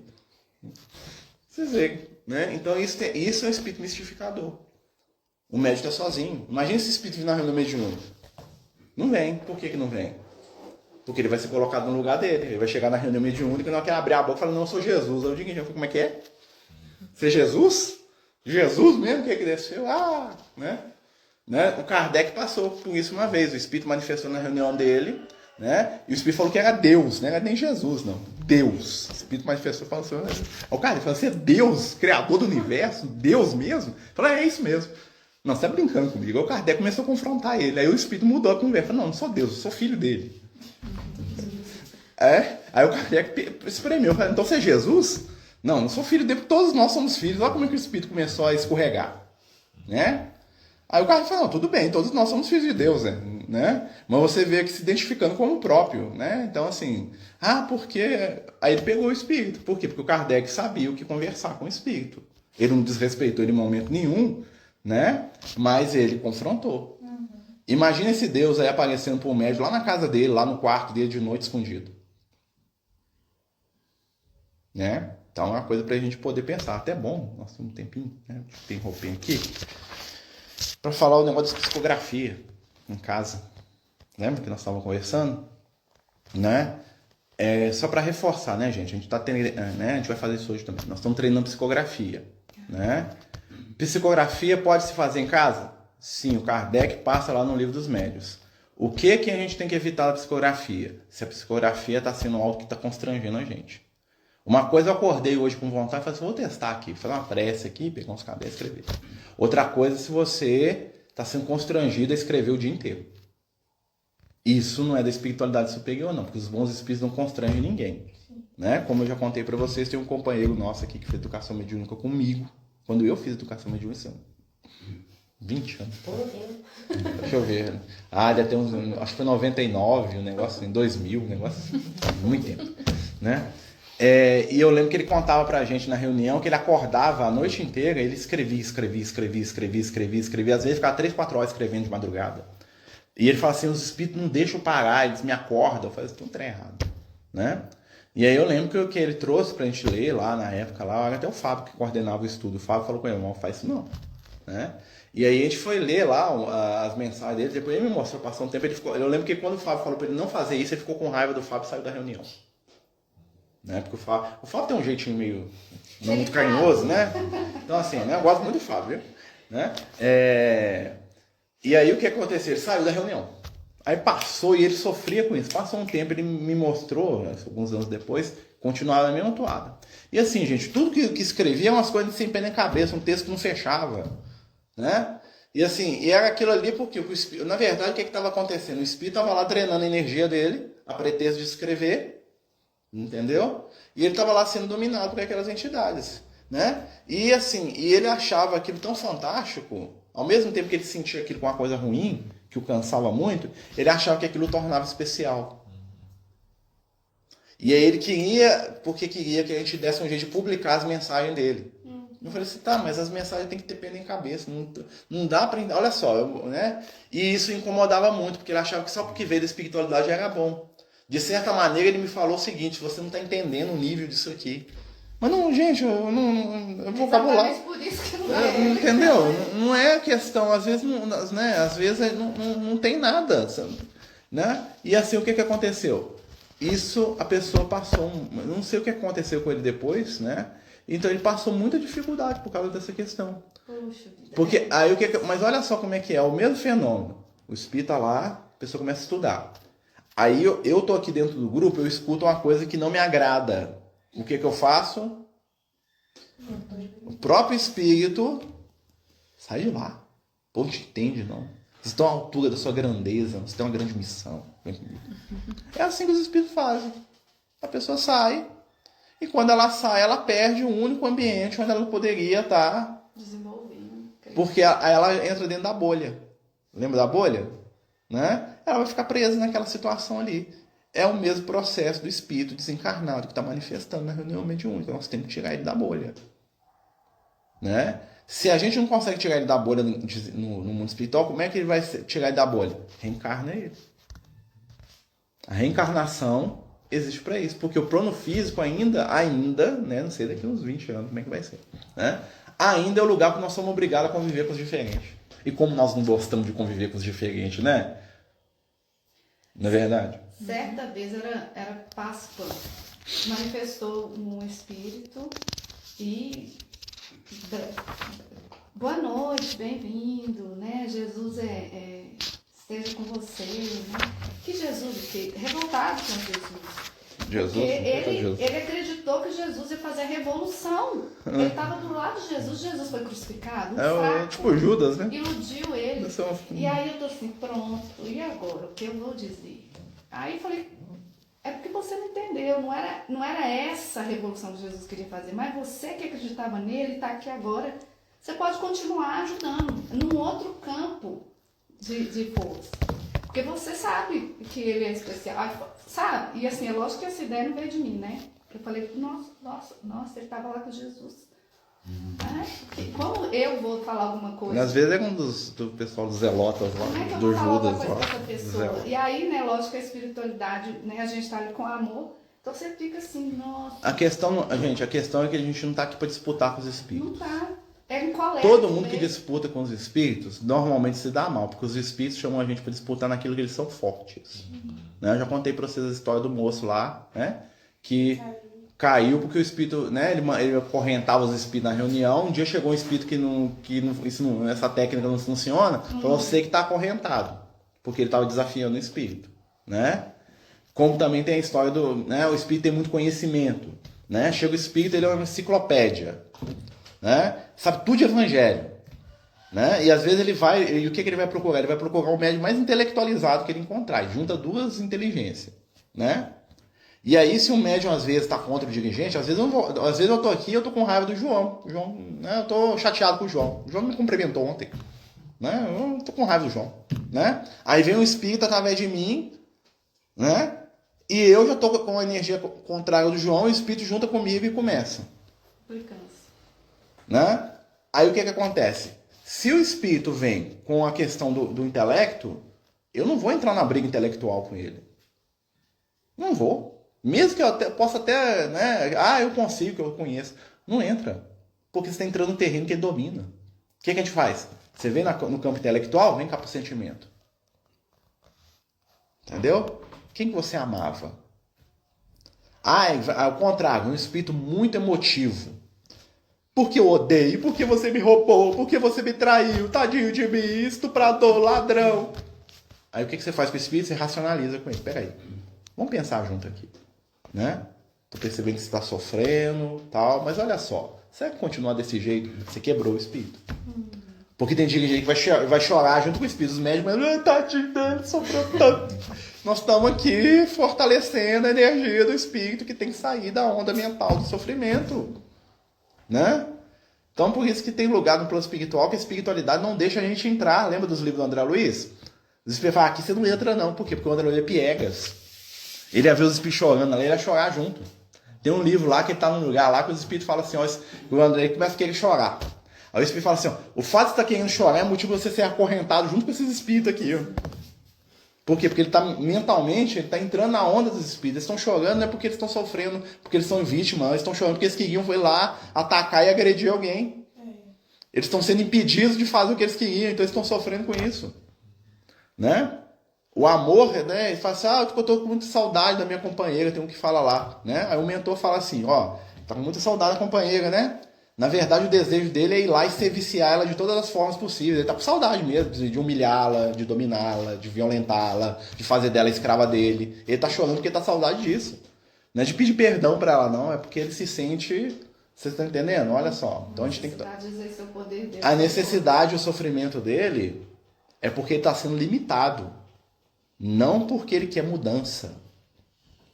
Vocês veem. Né? Então isso é um espírito mistificador. O médico está sozinho. Imagina esse espírito vir na reunião mediúnica. Não vem. Por que não vem? Porque ele vai ser colocado no lugar dele. Ele vai chegar na reunião mediúnica e não quer abrir a boca e falar, não, eu sou Jesus. Eu digo, como é que é? Você é Jesus? Jesus mesmo que desceu? Ah, né? Né? O Kardec passou por isso uma vez. O Espírito manifestou na reunião dele, né? E o Espírito falou que era Deus, não era nem Jesus, não. Deus. O Espírito manifestou e falou assim, o Kardec falou, você é Deus, Criador do universo? Deus mesmo? Falou, é isso mesmo. Não, você tá brincando comigo. Aí o Kardec começou a confrontar ele. Aí o Espírito mudou a conversa. Falou, não sou Deus, eu sou filho dele. Aí o Kardec espremeu. Falou, então você é Jesus? Não sou filho dele, porque todos nós somos filhos. Olha como é que o Espírito começou a escorregar. Né? Aí o Kardec falou, não, tudo bem, todos nós somos filhos de Deus, né? Mas você vê aqui se identificando como próprio, né? Então assim, porque... Aí ele pegou o Espírito. Por quê? Porque o Kardec sabia o que conversar com o Espírito. Ele não desrespeitou ele em momento nenhum, né? Mas ele confrontou. Imagina esse Deus aí aparecendo para o médium lá na casa dele, lá no quarto dele de noite escondido. Né? Então é uma coisa para a gente poder pensar. Até bom, nós temos um tempinho, né? Tem roupinha aqui. Para falar o negócio de psicografia em casa. Lembra que nós estávamos conversando? Né? Só para reforçar, né, gente? A gente tá né? A gente vai fazer isso hoje também. Nós estamos treinando psicografia, né? Psicografia pode se fazer em casa? Sim, o Kardec passa lá no Livro dos Médiuns. O que a gente tem que evitar da psicografia? Se a psicografia está sendo algo que está constrangendo a gente. Uma coisa eu acordei hoje com vontade e falei assim, vou testar aqui, fazer uma prece aqui, pegar uns cabelos e escrever. Outra coisa, se você está sendo constrangido a escrever o dia inteiro. Isso não é da espiritualidade superior, não, porque os bons espíritos não constrangem ninguém. Né? Como eu já contei para vocês, tem um companheiro nosso aqui que fez educação mediúnica comigo, quando eu fiz educação mediúnica, 20 anos. Deixa eu ver. Deve ter uns, acho que foi 99, um negócio em 2000, um negócio assim, muito tempo. Né? E eu lembro que ele contava pra gente na reunião que ele acordava a noite inteira, ele escrevia. Às vezes ficava 3, 4 horas escrevendo de madrugada. E ele fala assim, os espíritos não deixam parar, eles me acordam. Eu falei, tem um trem errado. Né? E aí eu lembro que ele trouxe pra gente ler lá na época, lá, até o Fábio que coordenava o estudo. O Fábio falou com ele, não faz isso não. Né? E aí a gente foi ler lá as mensagens dele, depois ele me mostrou, passou um tempo, eu lembro que quando o Fábio falou pra ele não fazer isso, ele ficou com raiva do Fábio e saiu da reunião. Né? Porque o Fábio tem um jeitinho meio não muito carinhoso, né? Então assim, né? Eu gosto muito do Fábio, viu? Né? E aí o que aconteceu? Ele saiu da reunião. Aí passou e ele sofria com isso. Passou um tempo, ele me mostrou, né, alguns anos depois, continuava na mesma toada. E assim, gente, tudo que escrevia é umas coisas sem pé nem cabeça, um texto que não fechava. Né? E assim, e era aquilo ali porque o espírito, na verdade, o que estava acontecendo? O espírito estava lá drenando a energia dele, a pretexto de escrever, entendeu? E ele estava lá sendo dominado por aquelas entidades. Né? E assim, e ele achava aquilo tão fantástico, ao mesmo tempo que ele sentia aquilo com uma coisa ruim, que o cansava muito, ele achava que aquilo o tornava especial. E aí ele queria que a gente desse um jeito de publicar as mensagens dele. Eu falei assim, tá, mas as mensagens tem que ter pé em cabeça, não dá pra... Olha só, né? E isso incomodava muito, porque ele achava que só porque veio da espiritualidade era bom. De certa maneira ele me falou o seguinte, você não tá entendendo o nível disso aqui. Mas não, gente, eu vou vocabulário. Por isso que não é. Entendeu? Não é questão, às vezes, né? Às vezes não tem nada. Né? E assim, o que aconteceu? Isso a pessoa passou, não sei o que aconteceu com ele depois, né? Então ele passou muita dificuldade por causa dessa questão. Puxa. Porque aí mas olha só como é que é, o mesmo fenômeno. O espírito tá lá, a pessoa começa a estudar. Aí eu tô aqui dentro do grupo, eu escuto uma coisa que não me agrada. O que eu faço? O próprio espírito sai de lá. Pô, não te entende, não. Vocês estão à altura da sua grandeza, você tem uma grande missão. É assim que os espíritos fazem. A pessoa sai, e quando ela sai, ela perde o único ambiente onde ela poderia estar Desenvolvendo. porque ela entra dentro da bolha. Lembra da bolha? Né? Ela vai ficar presa naquela situação ali. É o mesmo processo do espírito desencarnado que está manifestando na reunião mediúnica. Nós temos que tirar ele da bolha. Né? Se a gente não consegue tirar ele da bolha no mundo espiritual, como é que ele vai tirar ele da bolha? Reencarna ele. A reencarnação existe para isso. Porque o plano físico ainda, né, não sei daqui uns 20 anos como é que vai ser, né? Ainda é o lugar que nós somos obrigados a conviver com os diferentes. E como nós não gostamos de conviver com os diferentes, né? Não é verdade? Certa vez era Páscoa. Manifestou um espírito e boa noite, bem-vindo, né? Jesus esteja com você, né? Que Jesus, o quê? Revoltado com Jesus. Jesus. Porque Jesus. ele acreditou que Jesus ia fazer a revolução. Ele estava do lado de Jesus. Jesus foi crucificado. É tipo Judas, né? Iludiu ele. Isso é uma- E aí eu tô assim, pronto. E agora? O que eu vou dizer? Aí eu falei, é porque você não entendeu. Não era essa a revolução que Jesus queria fazer. Mas você que acreditava nele está aqui agora. Você pode continuar ajudando num outro campo de força. Porque você sabe que ele é especial. Aí, sabe? E assim, é lógico que essa ideia não veio de mim, né? Eu falei, nossa, ele estava lá com Jesus. Como eu vou falar alguma coisa? Às vezes é um do pessoal dos zelotas lá, Como é que eu do vou falar alguma Judas coisa lá. pra essa pessoa? Zelota. E aí, né, lógico que a espiritualidade, né, a gente tá ali com amor. Então você fica assim, nossa, A questão é que a gente não tá aqui para disputar com os espíritos. não tá. É um colégio. Todo mundo que mesmo. disputa com os espíritos normalmente se dá mal, porque os espíritos chamam a gente para disputar naquilo que eles são fortes. Né? Eu já contei para vocês a história do moço lá, né? Que caiu porque o espírito, né? Ele acorrentava os espíritos na reunião. Um dia chegou um espírito essa técnica não funciona, falou você que está acorrentado, porque ele estava desafiando o espírito, né? Como também tem a história do, né? O espírito tem muito conhecimento, né? Chega o espírito, ele é uma enciclopédia, né? Sabe tudo de evangelho, né? E às vezes ele vai, e o que ele vai procurar? Ele vai procurar o médium mais intelectualizado que ele encontrar, e junta duas inteligências, né? E aí se o médium às vezes está contra o dirigente, às vezes eu tô aqui, eu tô com raiva do João, né? Eu tô chateado com o João não me cumprimentou ontem, né? Eu tô com raiva do João, né? Aí vem um espírito através de mim, né? E eu já tô com a energia contrária do João, e o espírito junta comigo e começa. Implicância. Né? Aí o que acontece? Se o espírito vem com a questão do intelecto, eu não vou entrar na briga intelectual com ele. Não vou. Mesmo que eu possa até, né? Eu consigo, que eu conheço. Não entra. Porque você está entrando no terreno que ele domina. O que a gente faz? Você vem no campo intelectual, vem cá pro sentimento. Entendeu? Quem que você amava? Ao contrário, um espírito muito emotivo. Porque eu odeio, porque você me roubou, porque você me traiu, tadinho de mim, estuprador, ladrão. Aí o que você faz com o espírito? Você racionaliza com ele. Peraí, vamos pensar junto aqui. Né? Tô percebendo que você está sofrendo, tal, mas olha só, se você continuar desse jeito, você quebrou o espírito. Porque tem gente que vai chorar junto com o espírito. Os médicos, mas tadinho dele, sofreu tanto. Nós estamos aqui fortalecendo a energia do espírito que tem que sair da onda mental do sofrimento. Né? Então por isso que tem lugar no plano espiritual que a espiritualidade não deixa a gente entrar. Lembra dos livros do André Luiz? Os espíritos falam, aqui você não entra não. Por quê? Porque o André Luiz é piegas. Ele ia ver os espíritos chorando, ele ia chorar junto. Tem um livro lá que ele está num lugar lá que os espíritos falam assim, o André começa a querer chorar. Aí o espírito fala assim, o fato de você estar querendo chorar é motivo de você ser acorrentado junto com esses espíritos aqui. Por quê? Porque ele está mentalmente, ele está entrando na onda dos espíritos. Eles estão chorando não é porque eles estão sofrendo, porque eles são vítimas, eles estão chorando porque eles queriam foi lá atacar e agredir alguém. Eles estão sendo impedidos de fazer o que eles queriam, então eles estão sofrendo com isso. Né? O amor, né? Ele fala assim, eu estou com muita saudade da minha companheira, tem um que fala lá. Né? Aí o mentor fala assim, tá com muita saudade da companheira, né? Na verdade, o desejo dele é ir lá e serviciar ela de todas as formas possíveis. Ele tá com saudade mesmo, de humilhá-la, de dominá-la, de violentá-la, de fazer dela escrava dele. Ele tá chorando porque tá com saudade disso. Não é de pedir perdão para ela, não. É porque ele se sente... Vocês estão entendendo? Olha só. Então a gente tem que... A necessidade e o sofrimento dele é porque ele está sendo limitado. Não porque ele quer mudança.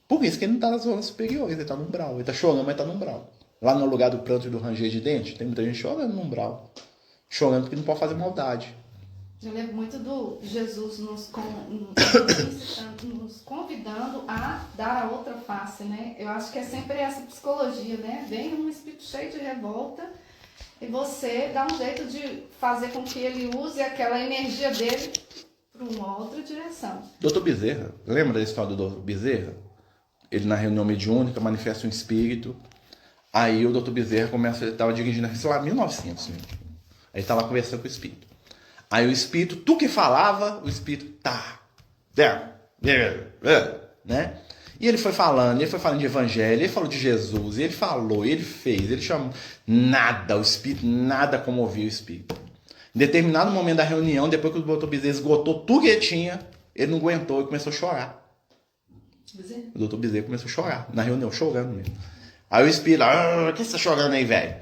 Por isso que ele não está nas zonas superiores. Ele está no umbral. Ele está chorando, mas está no umbral. Lá no lugar do pranto e do ranger de dente, tem muita gente chorando no umbral. Chorando porque não pode fazer maldade. Eu lembro muito do Jesus nos convidando a dar a outra face, né? Eu acho que é sempre essa psicologia, né? Vem um espírito cheio de revolta e você dá um jeito de fazer com que ele use aquela energia dele para uma outra direção. Doutor Bezerra, lembra da história do doutor Bezerra? Ele na reunião mediúnica manifesta um espírito. Aí o doutor Bezerra ele estava dirigindo, sei lá, 1900. Aí ele estava conversando com o espírito. Aí o espírito, tu que falava, o espírito, né? E ele foi falando de evangelho, ele falou de Jesus, ele falou, ele fez, ele chamou. Nada, o Espírito, nada comovia o Espírito. Em determinado momento da reunião, depois que o doutor Bezerra esgotou tudo que ele tinha, ele não aguentou e começou a chorar. O doutor Bezerra começou a chorar, na reunião, chorando mesmo. Aí o Espírito, o que você tá chorando aí, velho?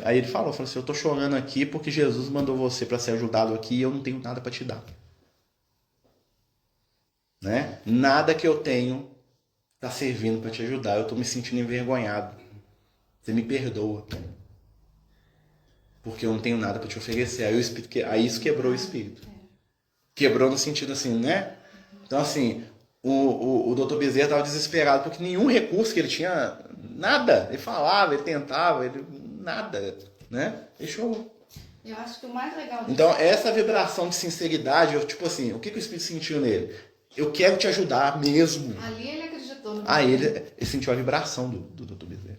Aí ele falou assim, eu tô chorando aqui porque Jesus mandou você para ser ajudado aqui e eu não tenho nada para te dar. Né? Nada que eu tenho tá servindo para te ajudar, eu tô me sentindo envergonhado. Você me perdoa. Porque eu não tenho nada para te oferecer. Aí, o Espírito, aí isso quebrou o Espírito. Quebrou no sentido assim, né? Então assim, o doutor Bezerra estava desesperado porque nenhum recurso que ele tinha, nada. Ele falava, ele tentava, nada, né? Ele chorou. Eu acho que o mais legal disso... Então essa vibração de sinceridade, tipo assim, o que o Espírito sentiu nele? Eu quero te ajudar mesmo. Ali ele acreditou no Aí ele sentiu a vibração do doutor Bezerra.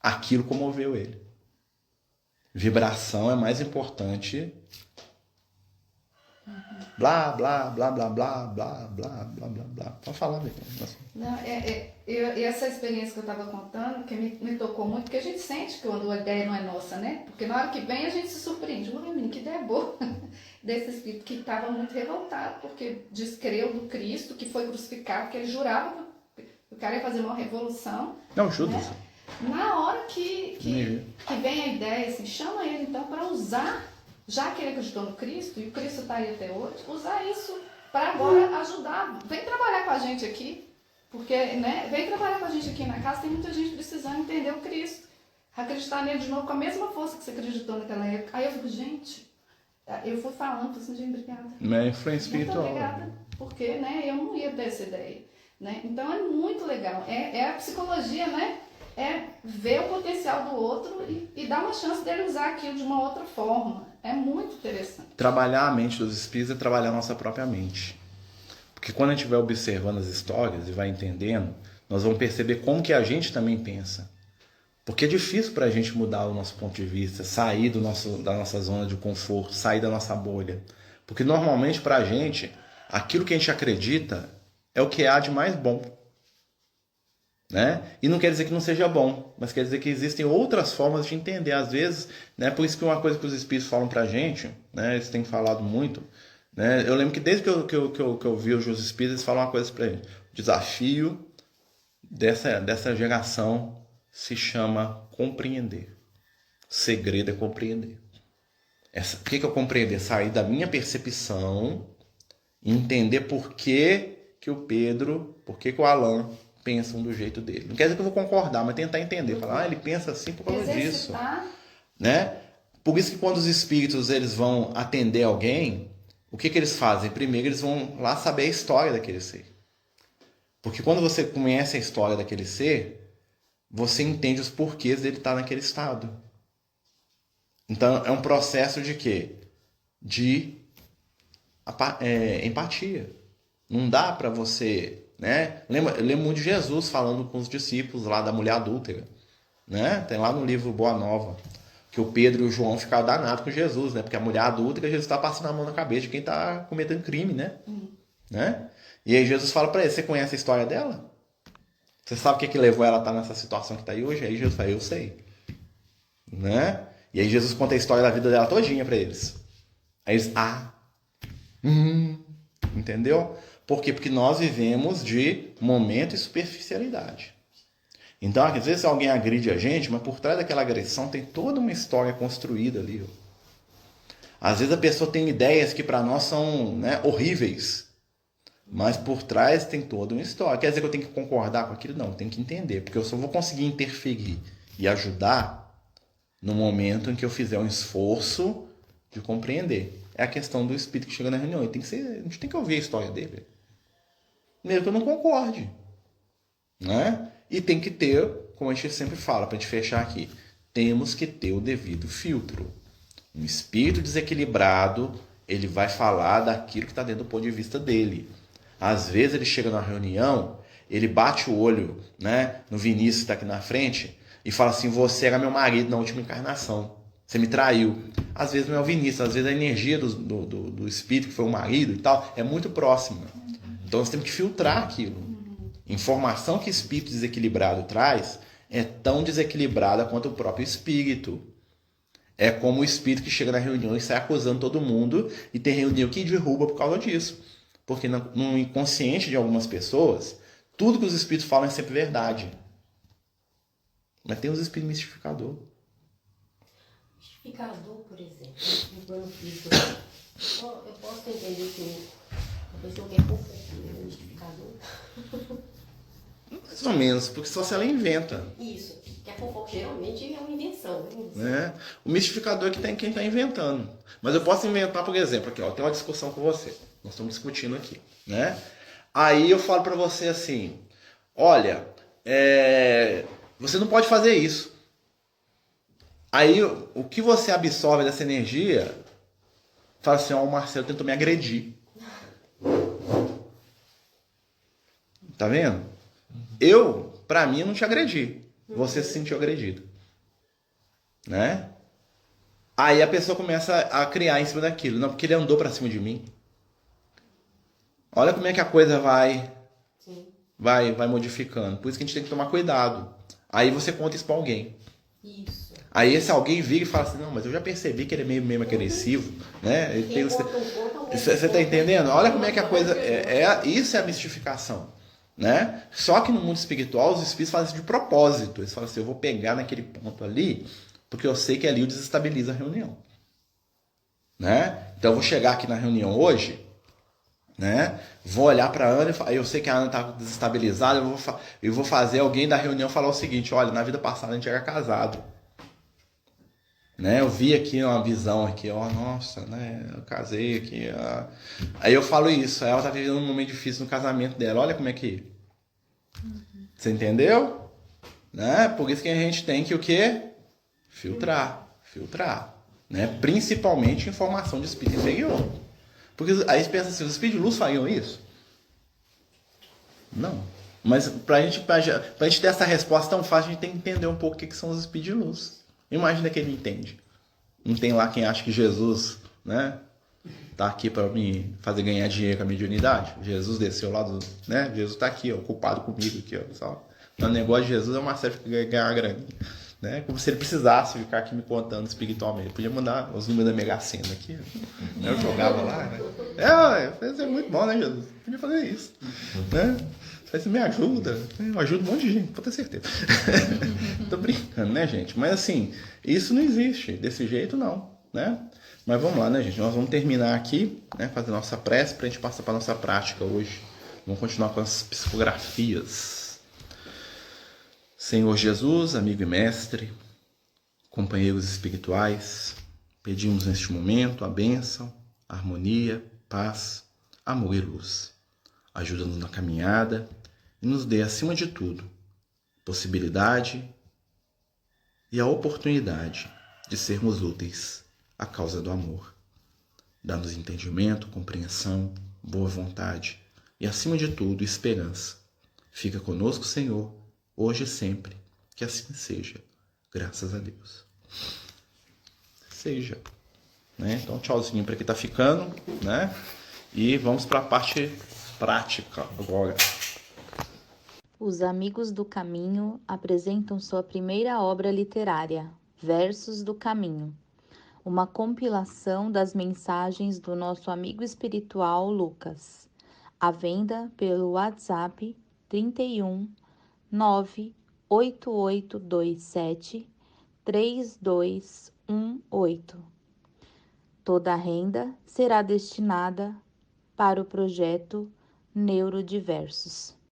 Aquilo comoveu ele. Vibração é mais importante. Blá, blá, blá, blá, blá, blá, blá, blá, blá, blá. Pode falar, mesmo. Não, essa experiência que eu estava contando, que me tocou muito, porque a gente sente que quando a ideia não é nossa, né? Porque na hora que vem a gente se surpreende. Ué, menino, que ideia boa desse espírito que estava muito revoltado, porque descreu do Cristo, que foi crucificado, que ele jurava que o cara ia fazer uma revolução. Não, Judas. Né? Na hora que vem a ideia, assim, chama ele então para usar, já que ele acreditou no Cristo, e o Cristo está aí até hoje, usar isso para agora ajudar. Vem trabalhar com a gente aqui, porque, né, vem trabalhar com a gente aqui na casa, tem muita gente precisando entender o Cristo, acreditar nele de novo com a mesma força que você acreditou naquela época. Aí eu fico, gente, eu fui falando, assim, gente, obrigada. Minha influência espiritual. Muito obrigada, porque, né, eu não ia ter essa ideia. Né? Então é muito legal. É a psicologia, né? É ver o potencial do outro e dar uma chance dele usar aquilo de uma outra forma. É muito interessante. Trabalhar a mente dos espíritos é trabalhar a nossa própria mente. Porque quando a gente vai observando as histórias e vai entendendo, nós vamos perceber como que a gente também pensa. Porque é difícil para a gente mudar o nosso ponto de vista, sair da nossa zona de conforto, sair da nossa bolha. Porque normalmente para a gente, aquilo que a gente acredita é o que há de mais bom. Né? E não quer dizer que não seja bom, mas quer dizer que existem outras formas de entender. Às vezes, né, por isso que uma coisa que os espíritos falam pra gente, né, eles têm falado muito, né, eu lembro que desde que eu vi os espíritos, eles falam uma coisa pra gente. O desafio dessa geração se chama compreender. O segredo é compreender. O que é compreender? Sair da minha percepção e entender por que o Pedro, por que o Alain pensam do jeito dele. Não quer dizer que eu vou concordar, mas tentar entender. Falar, ele pensa assim por causa disso. Né? Por isso que quando os espíritos eles vão atender alguém, o que eles fazem? Primeiro eles vão lá saber a história daquele ser. Porque quando você conhece a história daquele ser, você entende os porquês dele estar naquele estado. Então é um processo de quê? De empatia. Não dá para você... Né? Eu lembro muito de Jesus falando com os discípulos lá da mulher adúltera, né? Tem lá no livro Boa Nova que o Pedro e o João ficaram danados com Jesus, né? Porque a mulher adúltera, Jesus está passando a mão na cabeça de quem está cometendo crime, né? Né? E aí Jesus fala para ele, você conhece a história dela? Você sabe o que levou ela a estar nessa situação que está aí hoje? Aí Jesus fala, eu sei, né? E aí Jesus conta a história da vida dela todinha para eles. Aí eles, entendeu? Por quê? Porque nós vivemos de momento e superficialidade. Então, às vezes alguém agride a gente, mas por trás daquela agressão tem toda uma história construída ali. Às vezes a pessoa tem ideias que para nós são, né, horríveis, mas por trás tem toda uma história. Quer dizer que eu tenho que concordar com aquilo? Não, eu tenho que entender, porque eu só vou conseguir interferir e ajudar no momento em que eu fizer um esforço de compreender. É a questão do espírito que chega na reunião. A gente tem que ouvir a história dele. Mesmo que eu não concorde. Né? E tem que ter, como a gente sempre fala, para a gente fechar aqui, temos que ter o devido filtro. Um espírito desequilibrado, ele vai falar daquilo que está dentro do ponto de vista dele. Às vezes ele chega na reunião, ele bate o olho, né, no Vinícius que está aqui na frente e fala assim, você era meu marido na última encarnação. Você me traiu. Às vezes não é o Vinícius, às vezes a energia do espírito, que foi o marido e tal, é muito próxima. Então nós temos que filtrar aquilo. Informação que espírito desequilibrado traz é tão desequilibrada quanto o próprio espírito. É como o espírito que chega na reunião e sai acusando todo mundo, e tem reunião que derruba por causa disso. Porque no inconsciente de algumas pessoas, tudo que os espíritos falam é sempre verdade. Mas tem os espíritos mistificadores. Mistificador, por exemplo, no plano físico, eu posso entender que a pessoa que é fofoqueira é mistificador. Mais ou menos, porque só se ela inventa. Isso, que a fofoca geralmente é uma invenção. Né? O mistificador é que tem quem está inventando. Mas eu posso inventar, por exemplo, aqui, ó, tem uma discussão com você. Nós estamos discutindo aqui, né? Aí eu falo para você assim, olha, você não pode fazer isso. Aí o que você absorve dessa energia, fala assim, ó, o Marcelo tentou me agredir. Tá vendo? Pra mim, eu não te agredi. Você se sentiu agredido. Né? Aí a pessoa começa a criar em cima daquilo. Não, porque ele andou pra cima de mim. Olha como é que a coisa vai modificando. Por isso que a gente tem que tomar cuidado. Aí você conta isso pra alguém. Isso. Aí esse alguém vira e fala assim, não, mas eu já percebi que ele é meio agressivo. Né? Ele tem Você tá entendendo? Olha como é que a coisa... Isso é a mistificação. Né? Só que no mundo espiritual os espíritos fazem isso de propósito. Eles falam assim, eu vou pegar naquele ponto ali, porque eu sei que ali eu desestabilizo a reunião. Né? Então eu vou chegar aqui na reunião hoje, né? Vou olhar para a Ana e eu sei que a Ana está desestabilizada, eu vou fazer alguém da reunião falar o seguinte, olha, na vida passada a gente era casado. Né? Eu vi aqui uma visão aqui, ó, nossa, né? Eu casei aqui. Ó. Aí eu falo isso, ela tá vivendo um momento difícil no casamento dela. Olha como é que... Você entendeu? Né? Por isso que a gente tem que o quê? Filtrar. Né? Principalmente informação de espírito inferior. Porque aí você pensa assim, os espíritos de luz fariam isso? Não. Mas pra gente ter essa resposta tão fácil, a gente tem que entender um pouco o que são os espíritos de luz. Imagina que ele entende. Não tem lá quem acha que Jesus, né, tá aqui para me fazer ganhar dinheiro com a mediunidade. Jesus desceu lá do, né? Jesus tá aqui, ó, ocupado comigo aqui, ó, só. O negócio de Jesus é uma série que ganhar graninha, né? Como se ele precisasse ficar aqui me contando espiritualmente. Podia mandar os números da Mega Sena aqui, né? Eu jogava lá, né? É muito bom, né, Jesus? Podia fazer isso, né? Você me ajuda, eu ajudo um monte de gente, pode ter certeza. Tô brincando, né, gente? Mas assim, isso não existe, desse jeito não, né? Mas vamos lá, né, gente? Nós vamos terminar aqui, né, fazer nossa prece pra gente passar pra nossa prática hoje. Vamos continuar com as psicografias. Senhor Jesus, amigo e mestre, companheiros espirituais, pedimos neste momento a bênção, a harmonia, paz, amor e luz. Ajuda-nos na caminhada e nos dê, acima de tudo, possibilidade e a oportunidade de sermos úteis à causa do amor. Dá-nos entendimento, compreensão, boa vontade e, acima de tudo, esperança. Fica conosco, Senhor, hoje e sempre, que assim seja, graças a Deus. Seja. Né? Então, tchauzinho para quem tá ficando, né? E vamos para a parte prática agora. Os Amigos do Caminho apresentam sua primeira obra literária, Versos do Caminho, uma compilação das mensagens do nosso amigo espiritual Lucas, à venda pelo WhatsApp 31 98827 3218. Toda a renda será destinada para o projeto Neurodiversos.